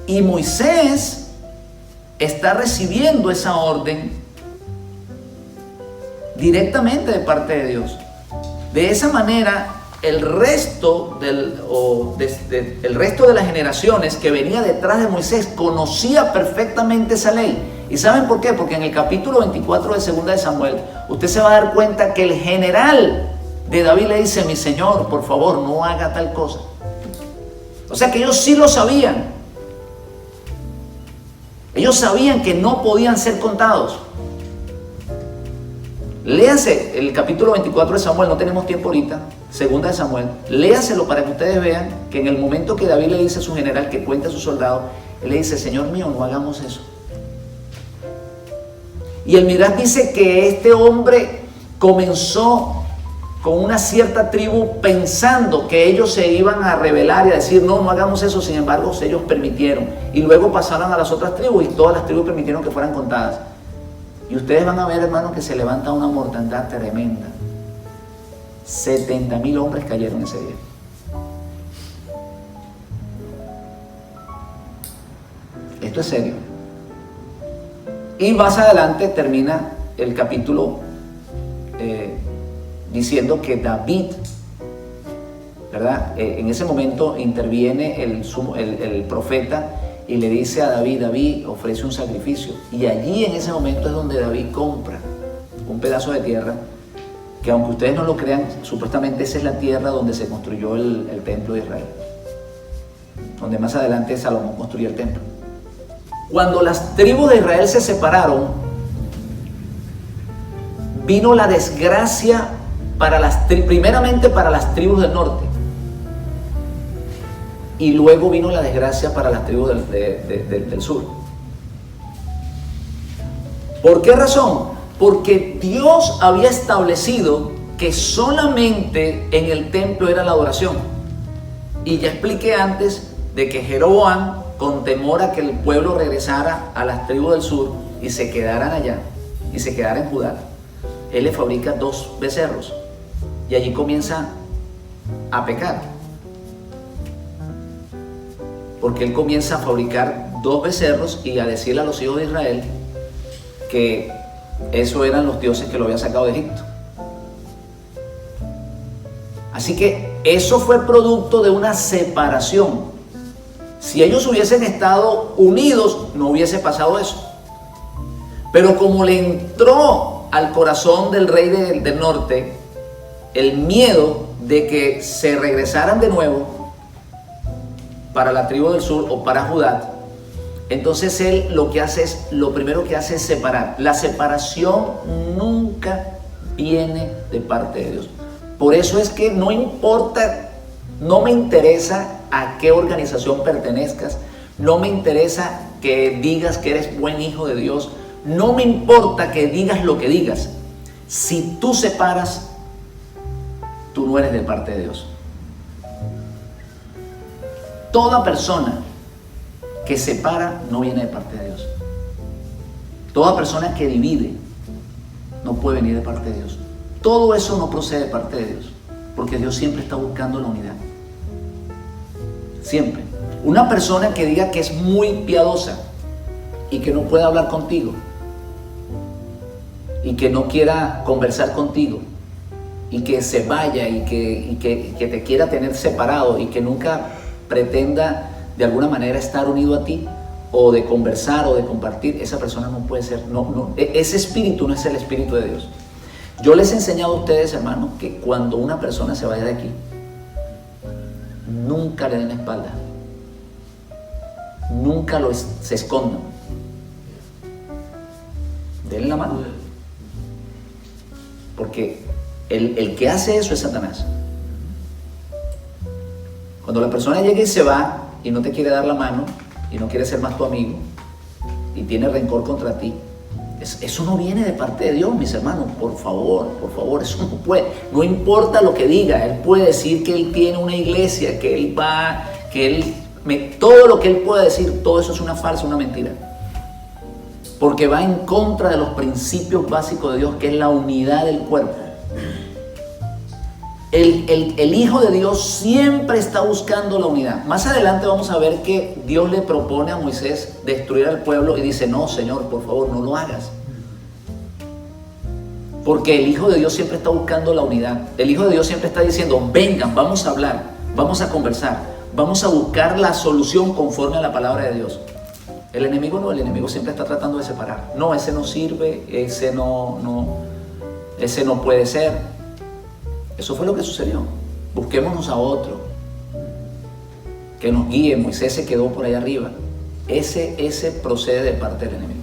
Y Moisés está recibiendo esa orden directamente de parte de Dios. De esa manera, el resto de las generaciones que venía detrás de Moisés conocía perfectamente esa ley. ¿Y saben por qué? Porque en el capítulo 24 de 2 de Samuel, usted se va a dar cuenta que el general de David le dice, mi señor, por favor, no haga tal cosa. O sea que ellos sí lo sabían. Ellos sabían que no podían ser contados. Léanse el capítulo 24 de Samuel, no tenemos tiempo ahorita, 2 de Samuel, léaselo para que ustedes vean que en el momento que David le dice a su general que cuente a sus soldados, él le dice, Señor mío, no hagamos eso. Y el Midrash dice que este hombre comenzó con una cierta tribu pensando que ellos se iban a rebelar y a decir, no hagamos eso, sin embargo ellos permitieron. Y luego pasaron a las otras tribus y todas las tribus permitieron que fueran contadas. Y ustedes van a ver, hermanos, que se levanta una mortandad tremenda. 70,000 hombres cayeron ese día. Esto es serio. Y más adelante termina el capítulo diciendo que David, ¿verdad? En ese momento interviene el profeta y le dice a David, ofrece un sacrificio. Y allí en ese momento es donde David compra un pedazo de tierra, que aunque ustedes no lo crean, supuestamente esa es la tierra donde se construyó el templo de Israel, donde más adelante Salomón construyó el templo. Cuando las tribus de Israel se separaron, vino la desgracia primeramente para las tribus del norte, y luego vino la desgracia para las tribus del sur. ¿Por qué razón? Porque Dios había establecido que solamente en el templo era la adoración. Y ya expliqué antes de que Jeroboam, con temor a que el pueblo regresara a las tribus del sur y se quedaran allá, y se quedara en Judá, él le fabrica 2 becerros. Y allí comienza a pecar. Porque él comienza a fabricar 2 becerros y a decirle a los hijos de Israel que esos eran los dioses que lo habían sacado de Egipto. Así que eso fue producto de una separación. Si ellos hubiesen estado unidos, no hubiese pasado eso. Pero como le entró al corazón del rey del norte el miedo de que se regresaran de nuevo para la tribu del sur o para Judá, entonces él lo primero que hace es separar. La separación nunca viene de parte de Dios. Por eso es que no importa, no me interesa a qué organización pertenezcas, no me interesa que digas que eres buen hijo de Dios, no me importa que digas lo que digas. Si tú separas, tú no eres de parte de Dios. Toda persona que separa no viene de parte de Dios. Toda persona que divide no puede venir de parte de Dios. Todo eso no procede de parte de Dios, porque Dios siempre está buscando la unidad. Siempre. Una persona que diga que es muy piadosa y que no pueda hablar contigo y que no quiera conversar contigo y que se vaya y que te quiera tener separado y que nunca pretenda de alguna manera estar unido a ti o de conversar o de compartir, esa persona no puede ser, ese espíritu no es el espíritu de Dios. Yo les he enseñado a ustedes, hermanos, que cuando una persona se vaya de aquí, nunca le den la espalda, nunca se escondan, denle la mano, porque el que hace eso es Satanás. Cuando la persona llega y se va y no te quiere dar la mano y no quiere ser más tu amigo y tiene rencor contra ti, eso no viene de parte de Dios, mis hermanos. Por favor, eso no puede. No importa lo que diga, él puede decir que él tiene una iglesia, que él va, todo lo que él pueda decir, todo eso es una farsa, una mentira. Porque va en contra de los principios básicos de Dios, que es la unidad del cuerpo. El Hijo de Dios siempre está buscando la unidad. Más adelante vamos a ver que Dios le propone a Moisés destruir al pueblo y dice: no, Señor, por favor, no lo hagas. Porque el Hijo de Dios siempre está buscando la unidad. El Hijo de Dios siempre está diciendo: vengan, vamos a hablar, vamos a conversar, vamos a buscar la solución conforme a la palabra de Dios. El enemigo no, el enemigo siempre está tratando de separar. No, ese no sirve, ese no puede ser. Eso fue lo que sucedió. Busquémonos a otro que nos guíe. Moisés se quedó por ahí arriba. Ese procede de parte del enemigo.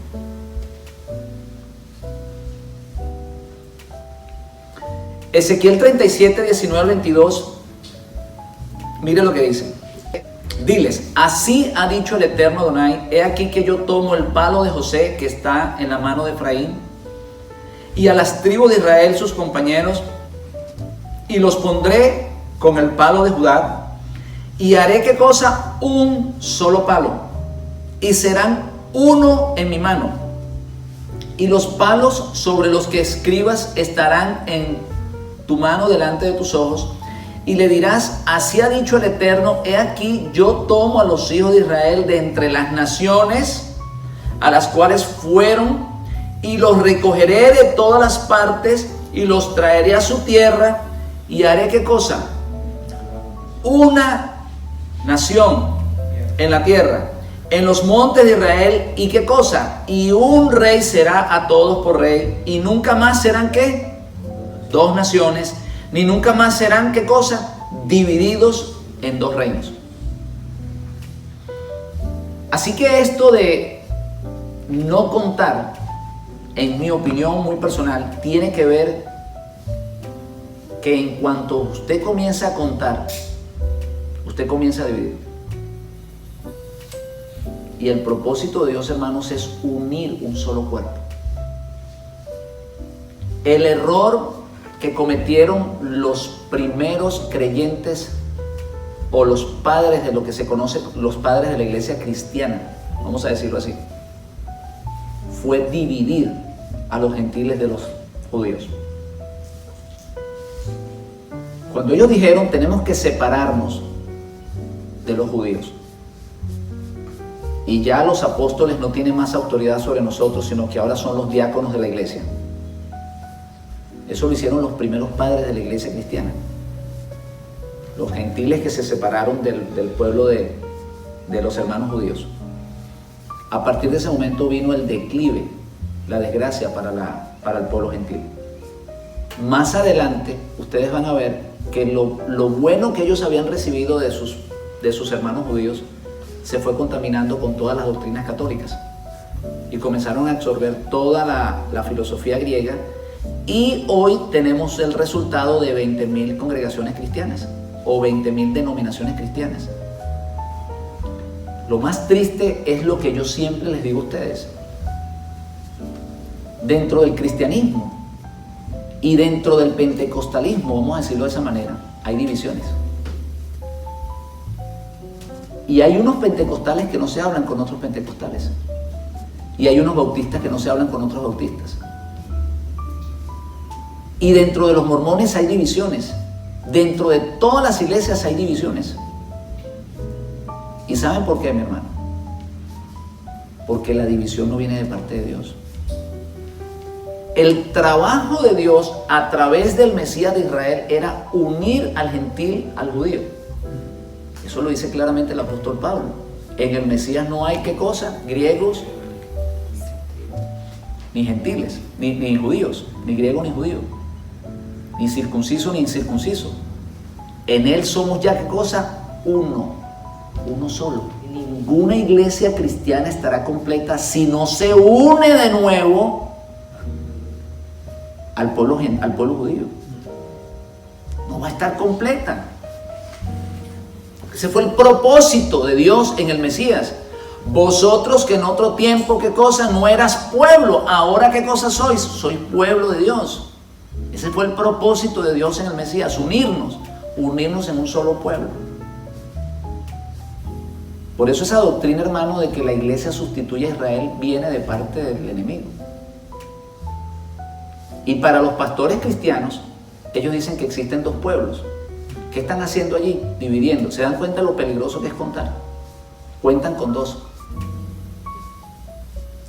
Ezequiel 37, 19 al 22. Mire lo que dice. Diles: así ha dicho el Eterno Adonai: he aquí que yo tomo el palo de José que está en la mano de Efraín y a las tribus de Israel sus compañeros, y los pondré con el palo de Judá, y haré, ¿qué cosa? Un solo palo, y serán uno en mi mano, y los palos sobre los que escribas estarán en tu mano delante de tus ojos, y le dirás: así ha dicho el Eterno: he aquí yo tomo a los hijos de Israel de entre las naciones a las cuales fueron, y los recogeré de todas las partes, y los traeré a su tierra, y haré, ¿qué cosa? Una nación en la tierra, en los montes de Israel, y ¿qué cosa? Y un rey será a todos por rey, y nunca más serán, ¿qué? Dos naciones, ni nunca más serán, ¿qué cosa? Divididos en dos reinos. Así que esto de no contar, en mi opinión muy personal, tiene que ver que en cuanto usted comienza a contar, usted comienza a dividir. Y el propósito de Dios, hermanos, es unir un solo cuerpo. El error que cometieron los primeros creyentes o los padres de lo que se conoce, los padres de la iglesia cristiana, vamos a decirlo así, fue dividir a los gentiles de los judíos. Cuando ellos dijeron: tenemos que separarnos de los judíos, y ya los apóstoles no tienen más autoridad sobre nosotros, sino que ahora son los diáconos de la iglesia. Eso lo hicieron los primeros padres de la iglesia cristiana. Los gentiles que se separaron del pueblo de los hermanos judíos. A partir de ese momento vino el declive, la desgracia para el pueblo gentil. Más adelante ustedes van a ver que lo bueno que ellos habían recibido de sus hermanos judíos se fue contaminando con todas las doctrinas católicas, y comenzaron a absorber toda la filosofía griega, y hoy tenemos el resultado de 20.000 congregaciones cristianas o 20.000 denominaciones cristianas. Lo más triste es lo que yo siempre les digo a ustedes: dentro del cristianismo Y dentro del pentecostalismo, vamos a decirlo de esa manera, hay divisiones. Y hay unos pentecostales que no se hablan con otros pentecostales. Y hay unos bautistas que no se hablan con otros bautistas. Y dentro de los mormones hay divisiones. Dentro de todas las iglesias hay divisiones. ¿Y saben por qué, mi hermano? Porque la división no viene de parte de Dios. El trabajo de Dios a través del Mesías de Israel era unir al gentil al judío. Eso lo dice claramente el apóstol Pablo. En el Mesías no hay ¿qué cosa? Griegos ni gentiles, ni judíos, ni griego ni judío, ni circunciso ni incircunciso. En Él somos ya ¿qué cosa? Uno solo. Ninguna iglesia cristiana estará completa si no se une de nuevo al pueblo judío. No va a estar completa. Ese fue el propósito de Dios en el Mesías. Vosotros que en otro tiempo, ¿qué cosa? No eras pueblo, ahora ¿qué cosa sois? Sois pueblo de Dios. Ese fue el propósito de Dios en el Mesías, unirnos en un solo pueblo. Por eso esa doctrina, hermano, de que la iglesia sustituye a Israel viene de parte del enemigo. Y para los pastores cristianos, ellos dicen que existen dos pueblos. ¿Qué están haciendo allí? Dividiendo. ¿Se dan cuenta de lo peligroso que es contar? Cuentan con dos.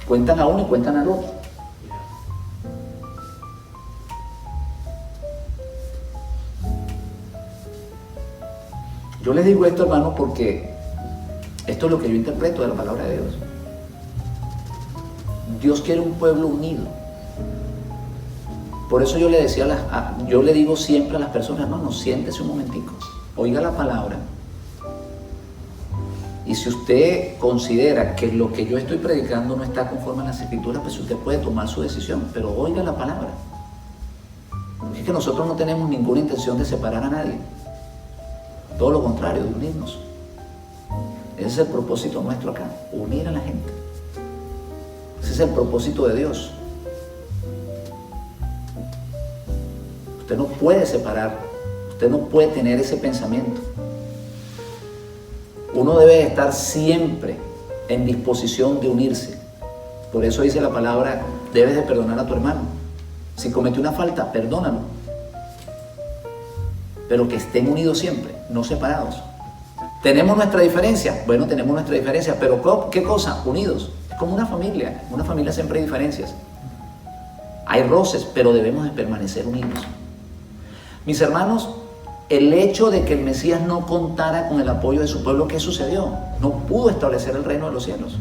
Cuentan a uno y cuentan al otro. Yo les digo esto, hermano, porque esto es lo que yo interpreto de la palabra de Dios. Dios quiere un pueblo unido. Por eso yo le digo siempre a las personas, hermano, siéntese un momentico, oiga la palabra. Y si usted considera que lo que yo estoy predicando no está conforme a las Escrituras, pues usted puede tomar su decisión, pero oiga la palabra. Porque es que nosotros no tenemos ninguna intención de separar a nadie. Todo lo contrario, de unirnos. Ese es el propósito nuestro acá, unir a la gente. Ese es el propósito de Dios. Usted no puede separar, usted no puede tener ese pensamiento. Uno debe estar siempre en disposición de unirse. Por eso dice la palabra, debes de perdonar a tu hermano. Si cometió una falta, perdónalo. Pero que estén unidos siempre, no separados. ¿Tenemos nuestra diferencia? Bueno, tenemos nuestra diferencia, pero ¿qué cosa? Unidos. Es como una familia. En una familia siempre hay diferencias. Hay roces, pero debemos de permanecer unidos. Mis hermanos, el hecho de que el Mesías no contara con el apoyo de su pueblo, ¿qué sucedió? No pudo establecer el reino de los cielos.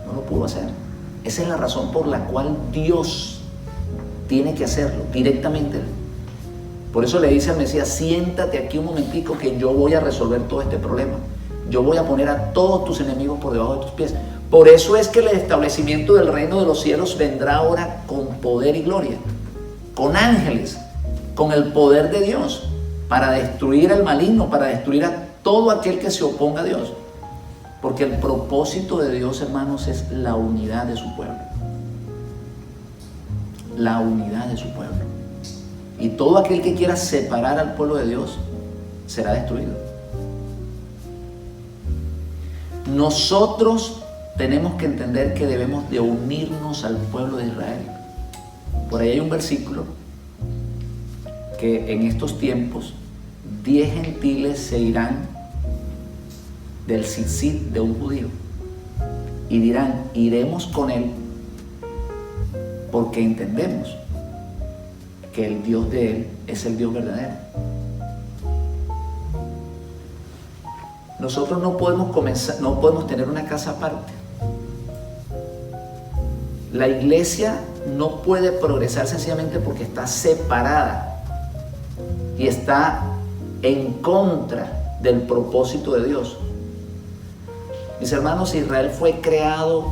No lo pudo hacer. Esa es la razón por la cual Dios tiene que hacerlo directamente. Por eso le dice al Mesías, siéntate aquí un momentico que yo voy a resolver todo este problema. Yo voy a poner a todos tus enemigos por debajo de tus pies. Por eso es que el establecimiento del reino de los cielos vendrá ahora con poder y gloria, con ángeles, con el poder de Dios, para destruir al maligno, para destruir a todo aquel que se oponga a Dios. Porque el propósito de Dios, hermanos, es la unidad de su pueblo. La unidad de su pueblo. Y todo aquel que quiera separar al pueblo de Dios será destruido. Nosotros tenemos que entender que debemos de unirnos al pueblo de Israel. Por ahí hay un versículo que en estos tiempos 10 gentiles se irán del tzitzit de un judío y dirán, iremos con él porque entendemos que el Dios de él es el Dios verdadero. Nosotros no podemos tener una casa aparte. La iglesia no puede progresar sencillamente porque está separada y está en contra del propósito de Dios. Mis hermanos, Israel fue creado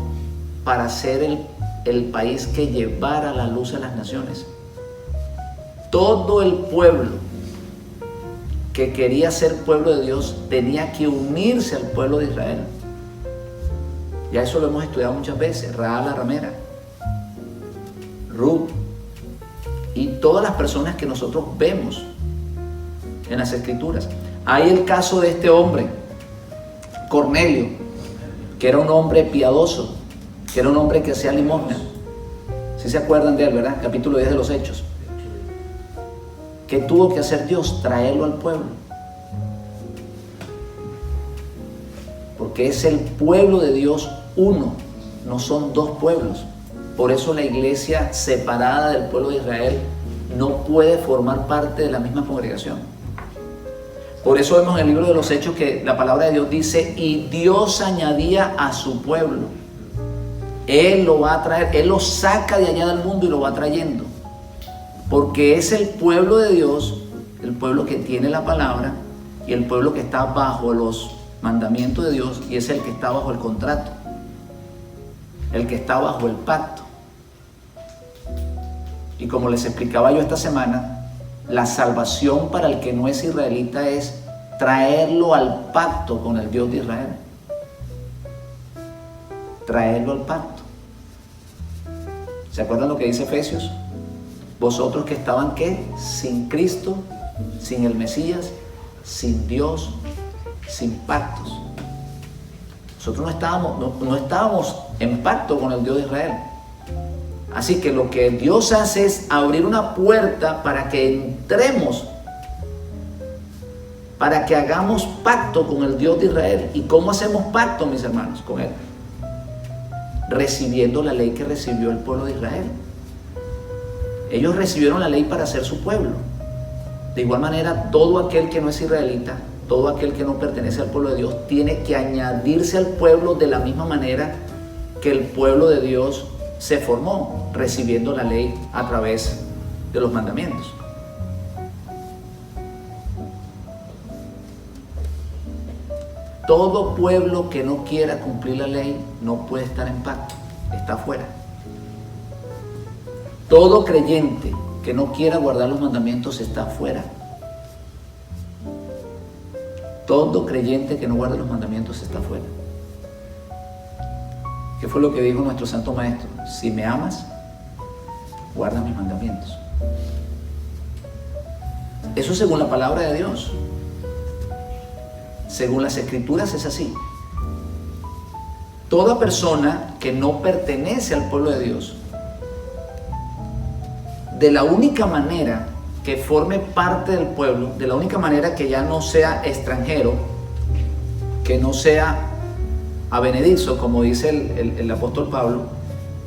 para ser el país que llevara la luz a las naciones. Todo el pueblo que quería ser pueblo de Dios tenía que unirse al pueblo de Israel. Ya eso lo hemos estudiado muchas veces. Rahab la ramera, Ruth y todas las personas que nosotros vemos en las Escrituras. Hay el caso de este hombre, Cornelio, que era un hombre piadoso, que era un hombre que hacía limosna. ¿Sí se acuerdan de él, verdad? Capítulo 10 de los Hechos. ¿Qué tuvo que hacer Dios? Traerlo al pueblo. Porque es el pueblo de Dios uno, no son dos pueblos. Por eso la iglesia separada del pueblo de Israel no puede formar parte de la misma congregación. Por eso vemos en el libro de los Hechos que la palabra de Dios dice: y Dios añadía a su pueblo. Él lo va a traer, Él lo saca de allá del mundo y lo va trayendo. Porque es el pueblo de Dios, el pueblo que tiene la palabra y el pueblo que está bajo los mandamientos de Dios, y es el que está bajo el contrato, el que está bajo el pacto. Y como les explicaba yo esta semana, la salvación para el que no es israelita es traerlo al pacto con el Dios de Israel. Traerlo al pacto. ¿Se acuerdan lo que dice Efesios? Vosotros que estaban, ¿qué? Sin Cristo, sin el Mesías, sin Dios, sin pactos. Nosotros no estábamos en pacto con el Dios de Israel. Así que lo que Dios hace es abrir una puerta para que entremos, para que hagamos pacto con el Dios de Israel. ¿Y cómo hacemos pacto, mis hermanos, con Él? Recibiendo la ley que recibió el pueblo de Israel. Ellos recibieron la ley para ser su pueblo. De igual manera, todo aquel que no es israelita, todo aquel que no pertenece al pueblo de Dios, tiene que añadirse al pueblo de la misma manera que el pueblo de Dios se formó, recibiendo la ley a través de los mandamientos. Todo pueblo que no quiera cumplir la ley no puede estar en pacto, está fuera. Todo creyente que no quiera guardar los mandamientos está fuera. Todo creyente que no guarde los mandamientos está fuera. ¿Qué fue lo que dijo nuestro Santo Maestro? Si me amas, guarda mis mandamientos. Eso según la palabra de Dios. Según las Escrituras es así. Toda persona que no pertenece al pueblo de Dios, de la única manera que forme parte del pueblo, de la única manera que ya no sea extranjero, que no sea abenedizo, como dice el apóstol Pablo,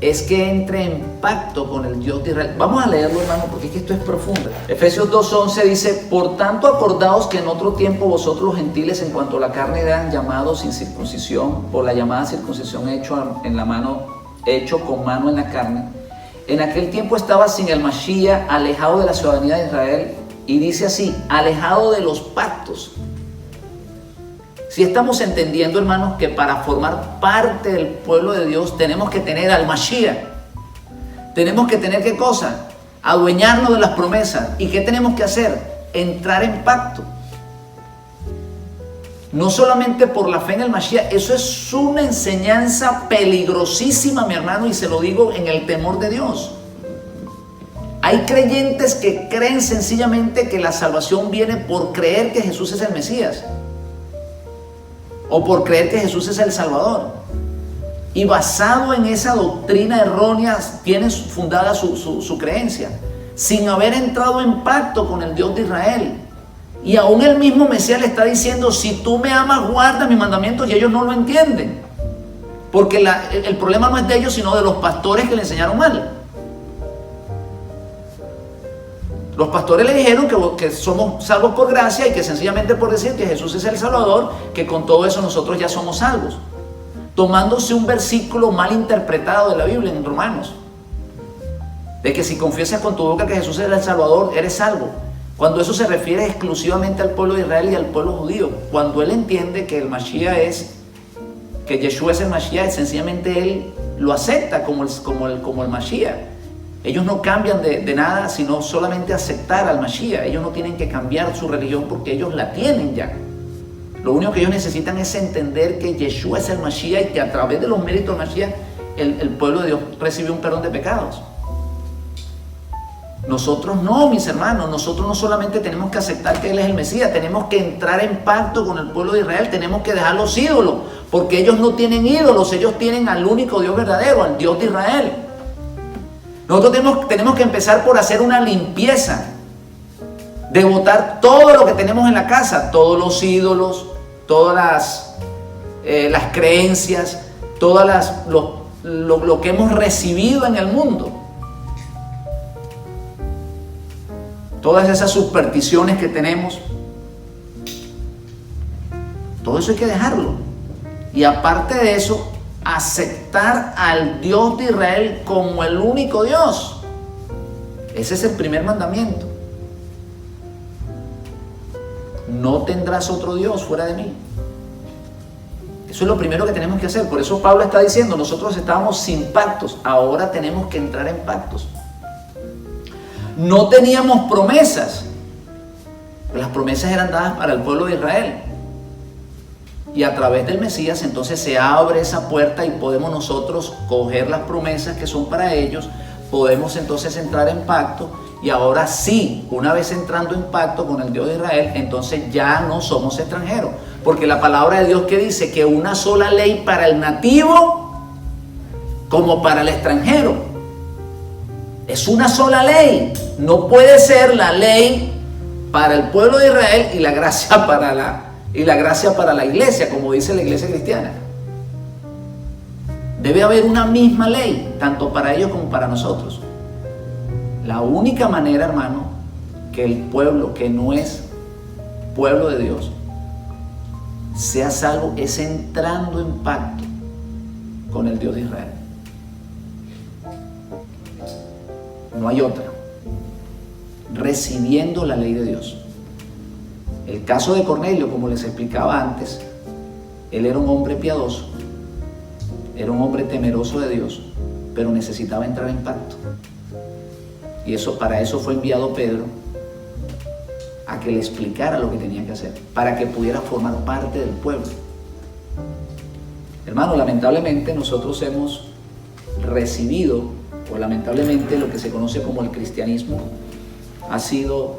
es que entre en pacto con el Dios de Israel. Vamos a leerlo, hermano, porque es que esto es profundo. Efesios 2:11 dice: por tanto acordaos que en otro tiempo vosotros los gentiles en cuanto a la carne eran llamados sin circuncisión, por la llamada circuncisión hecho con mano en la carne. En aquel tiempo estaba sin el Mashiach, alejado de la ciudadanía de Israel, y dice así: alejado de los pactos. Si estamos entendiendo, hermanos, que para formar parte del pueblo de Dios tenemos que tener al Mashiach. Tenemos que tener, ¿qué cosa? Adueñarnos de las promesas. ¿Y qué tenemos que hacer? Entrar en pacto. No solamente por la fe en el Mashiach. Eso es una enseñanza peligrosísima, mi hermano, y se lo digo en el temor de Dios. Hay creyentes que creen sencillamente que la salvación viene por creer que Jesús es el Mesías, o por creer que Jesús es el Salvador. Y basado en esa doctrina errónea tienen fundada su creencia, sin haber entrado en pacto con el Dios de Israel. Y aún el mismo Mesías le está diciendo: si tú me amas, guarda mis mandamientos, y ellos no lo entienden. Porque el problema no es de ellos, sino de los pastores que le enseñaron mal. Los pastores le dijeron que somos salvos por gracia, y que sencillamente por decir que Jesús es el Salvador, que con todo eso nosotros ya somos salvos. Tomándose un versículo mal interpretado de la Biblia en Romanos, de que si confiesas con tu boca que Jesús es el Salvador, eres salvo. Cuando eso se refiere exclusivamente al pueblo de Israel y al pueblo judío. Cuando él entiende que el Mashiach que Yeshua es el Mashiach, sencillamente él lo acepta como el Mashiach. Ellos no cambian de nada, sino solamente aceptar al Mashiach. Ellos no tienen que cambiar su religión porque ellos la tienen ya. Lo único que ellos necesitan es entender que Yeshua es el Mashiach, y que a través de los méritos del Mashiach el pueblo de Dios recibe un perdón de pecados. Nosotros no, mis hermanos, nosotros no solamente tenemos que aceptar que Él es el Mesías, tenemos que entrar en pacto con el pueblo de Israel, tenemos que dejar los ídolos, porque ellos no tienen ídolos, ellos tienen al único Dios verdadero, al Dios de Israel. Nosotros tenemos que empezar por hacer una limpieza, de botar todo lo que tenemos en la casa, todos los ídolos, todas las creencias, lo que hemos recibido en el mundo. Todas esas supersticiones que tenemos, todo eso hay que dejarlo. Y aparte de eso, aceptar al Dios de Israel como el único Dios. Ese es el primer mandamiento. No tendrás otro Dios fuera de mí. Eso es lo primero que tenemos que hacer. Por eso Pablo está diciendo, nosotros estábamos sin pactos, ahora tenemos que entrar en pactos. No teníamos promesas. Las promesas eran dadas para el pueblo de Israel. Y a través del Mesías entonces se abre esa puerta y podemos nosotros coger las promesas que son para ellos. Podemos entonces entrar en pacto. Y ahora sí, una vez entrando en pacto con el Dios de Israel, entonces ya no somos extranjeros. Porque la palabra de Dios que dice que una sola ley para el nativo como para el extranjero. Es una sola ley. No puede ser la ley para el pueblo de Israel y la gracia para la iglesia, como dice la iglesia cristiana. Debe haber una misma ley, tanto para ellos como para nosotros. La única manera, hermano, que el pueblo que no es pueblo de Dios sea salvo es entrando en pacto con el Dios de Israel. No hay otra. Recibiendo la ley de Dios. El caso de Cornelio, como les explicaba antes, él era un hombre piadoso, era un hombre temeroso de Dios, pero necesitaba entrar en pacto. Y para eso fue enviado Pedro, a que le explicara lo que tenía que hacer, para que pudiera formar parte del pueblo. Hermano, lamentablemente nosotros hemos recibido, o lamentablemente lo que se conoce como el cristianismo, ha sido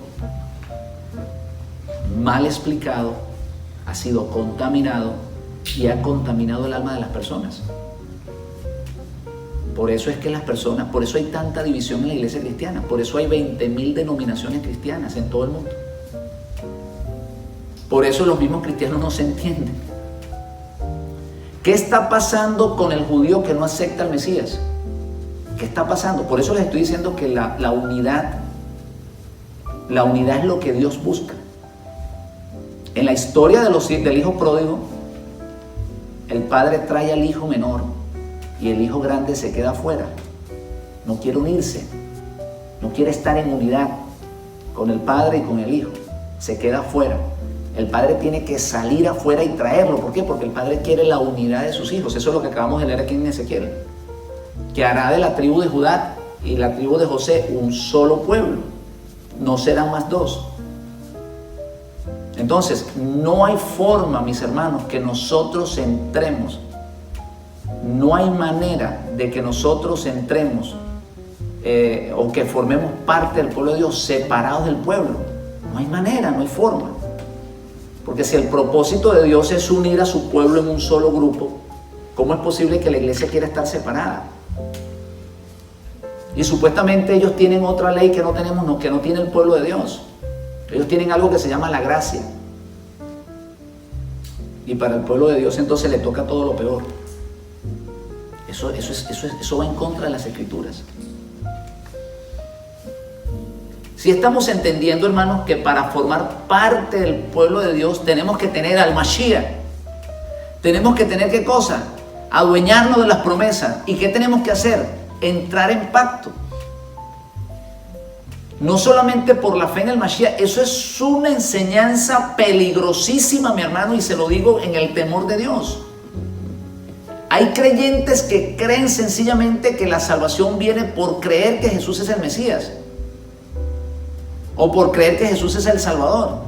mal explicado, ha sido contaminado y ha contaminado el alma de las personas. Por eso es que por eso hay tanta división en la iglesia cristiana, por eso hay 20.000 denominaciones cristianas en todo el mundo. Por eso los mismos cristianos no se entienden. ¿Qué está pasando con el judío que no acepta al Mesías? ¿Qué está pasando? Por eso les estoy diciendo que la unidad es lo que Dios busca. En la historia del hijo pródigo, el padre trae al hijo menor y el hijo grande se queda afuera. No quiere unirse, no quiere estar en unidad con el padre y con el hijo. Se queda afuera. El padre tiene que salir afuera y traerlo. ¿Por qué? Porque el padre quiere la unidad de sus hijos. Eso es lo que acabamos de leer aquí en Ezequiel. Que hará de la tribu de Judá y la tribu de José un solo pueblo. No serán más dos. Entonces, no hay forma, mis hermanos, que nosotros entremos. No hay manera de que nosotros entremos o que formemos parte del pueblo de Dios separados del pueblo. No hay manera, no hay forma. Porque si el propósito de Dios es unir a su pueblo en un solo grupo, ¿cómo es posible que la iglesia quiera estar separada? Y supuestamente ellos tienen otra ley que no tenemos, que no tiene el pueblo de Dios. Ellos tienen algo que se llama la gracia. Y para el pueblo de Dios entonces le toca todo lo peor. Eso va en contra de las Escrituras. Si estamos entendiendo, hermanos, que para formar parte del pueblo de Dios tenemos que tener al Mashiach. Tenemos que tener, ¿qué cosa? Adueñarnos de las promesas. ¿Y qué tenemos que hacer? Entrar en pacto. No solamente por la fe en el Mashiach, eso es una enseñanza peligrosísima, mi hermano, y se lo digo en el temor de Dios. Hay creyentes que creen sencillamente que la salvación viene por creer que Jesús es el Mesías o por creer que Jesús es el Salvador.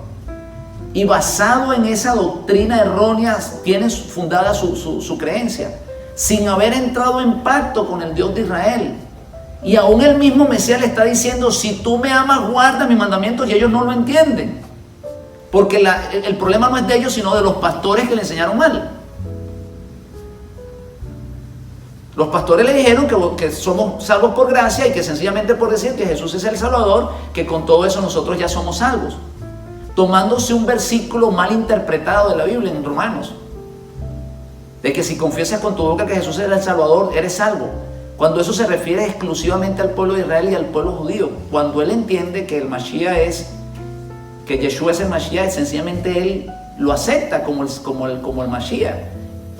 Y basado en esa doctrina errónea tiene fundada su creencia, sin haber entrado en pacto con el Dios de Israel. Y aún el mismo Mesías le está diciendo, si tú me amas, guarda mis mandamientos, y ellos no lo entienden. Porque el problema no es de ellos, sino de los pastores que le enseñaron mal. Los pastores le dijeron que somos salvos por gracia y que sencillamente por decir que Jesús es el Salvador, que con todo eso nosotros ya somos salvos. Tomándose un versículo mal interpretado de la Biblia en Romanos. De que si confiesas con tu boca que Jesús es el Salvador, eres salvo. Cuando eso se refiere exclusivamente al pueblo de Israel y al pueblo judío. Cuando él entiende que el Mashiach que Yeshua es el Mashiach, sencillamente él lo acepta como el Mashiach.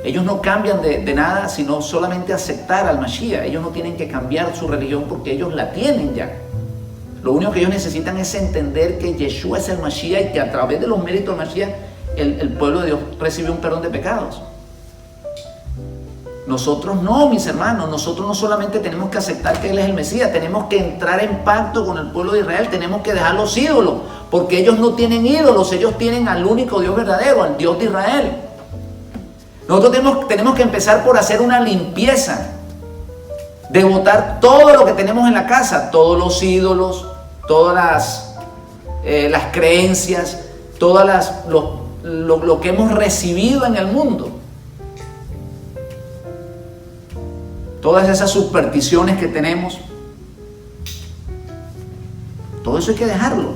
Ellos no cambian de nada, sino solamente aceptar al Mashiach. Ellos no tienen que cambiar su religión porque ellos la tienen ya. Lo único que ellos necesitan es entender que Yeshua es el Mashiach y que a través de los méritos del Mashiach el pueblo de Dios recibe un perdón de pecados. Nosotros no, mis hermanos, nosotros no solamente tenemos que aceptar que Él es el Mesías, tenemos que entrar en pacto con el pueblo de Israel, tenemos que dejar los ídolos, porque ellos no tienen ídolos, ellos tienen al único Dios verdadero, al Dios de Israel. Nosotros tenemos que empezar por hacer una limpieza, de botar todo lo que tenemos en la casa, todos los ídolos, todas las creencias, lo que hemos recibido en el mundo. Todas esas supersticiones que tenemos, todo eso hay que dejarlo.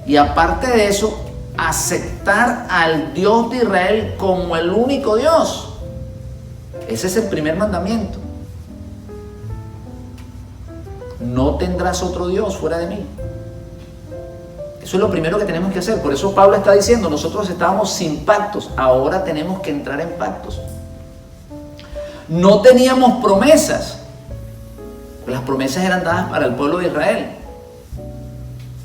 Y aparte de eso, aceptar al Dios de Israel como el único Dios. Ese es el primer mandamiento. No tendrás otro Dios fuera de mí. Eso es lo primero que tenemos que hacer. Por eso Pablo está diciendo, nosotros estábamos sin pactos, ahora tenemos que entrar en pactos. No teníamos promesas. Las promesas eran dadas para el pueblo de Israel.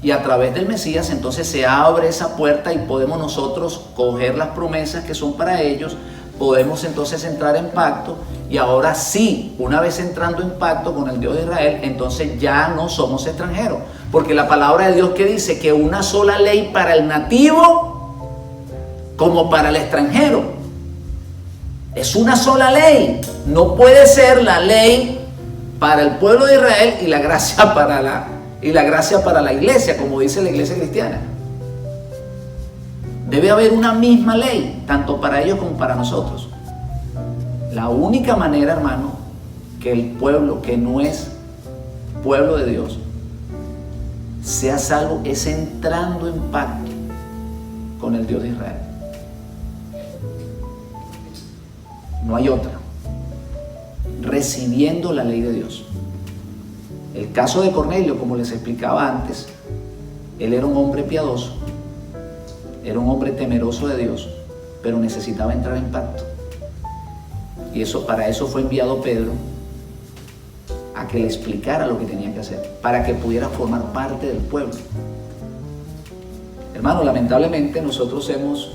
Y a través del Mesías entonces se abre esa puerta y podemos nosotros coger las promesas que son para ellos. Podemos entonces entrar en pacto. Y ahora sí, una vez entrando en pacto con el Dios de Israel, entonces ya no somos extranjeros. Porque la palabra de Dios que dice que una sola ley para el nativo como para el extranjero. Es una sola ley. No puede ser la ley para el pueblo de Israel y la gracia para la iglesia, como dice la iglesia cristiana. Debe haber una misma ley, tanto para ellos como para nosotros. La única manera, hermano, que el pueblo que no es pueblo de Dios sea salvo es entrando en pacto con el Dios de Israel. No hay otra. Recibiendo la ley de Dios. El caso de Cornelio, como les explicaba antes, él era un hombre piadoso, era un hombre temeroso de Dios, pero necesitaba entrar en pacto. Y para eso fue enviado Pedro, a que le explicara lo que tenía que hacer, para que pudiera formar parte del pueblo. Hermano, lamentablemente nosotros hemos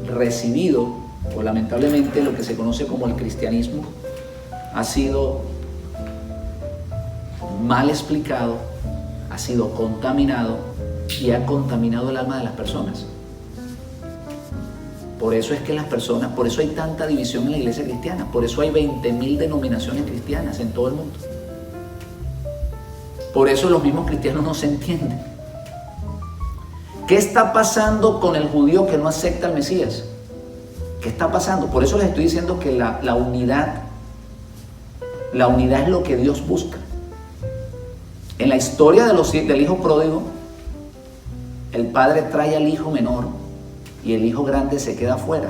recibido, o lamentablemente lo que se conoce como el cristianismo, ha sido mal explicado, ha sido contaminado y ha contaminado el alma de las personas. Por eso es que por eso hay tanta división en la iglesia cristiana, por eso hay 20.000 denominaciones cristianas en todo el mundo. Por eso los mismos cristianos no se entienden. ¿Qué está pasando con el judío que no acepta al Mesías? ¿Qué está pasando? Por eso les estoy diciendo que la unidad es lo que Dios busca. En la historia del hijo pródigo, el padre trae al hijo menor y el hijo grande se queda afuera.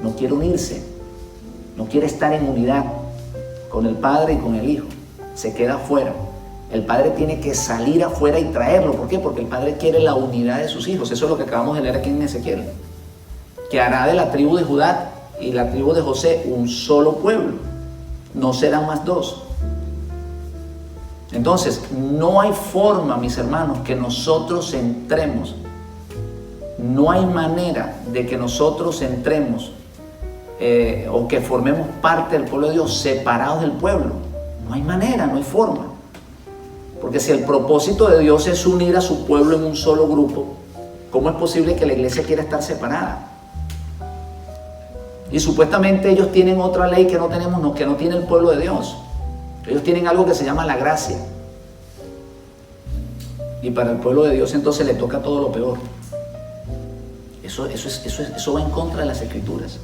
No quiere unirse, no quiere estar en unidad con el padre y con el hijo. Se queda afuera. El padre tiene que salir afuera y traerlo. ¿Por qué? Porque el padre quiere la unidad de sus hijos. Eso es lo que acabamos de leer aquí en Ezequiel. Que hará de la tribu de Judá y la tribu de José un solo pueblo. No serán más dos. Entonces, no hay forma, mis hermanos, que nosotros entremos. No hay manera de que nosotros entremos o que formemos parte del pueblo de Dios separados del pueblo. No hay manera, no hay forma. Porque si el propósito de Dios es unir a su pueblo en un solo grupo, ¿cómo es posible que la iglesia quiera estar separada? Y supuestamente ellos tienen otra ley que no tenemos, que no tiene el pueblo de Dios. Ellos tienen algo que se llama la gracia. Y para el pueblo de Dios entonces le toca todo lo peor. Eso va en contra de las Escrituras.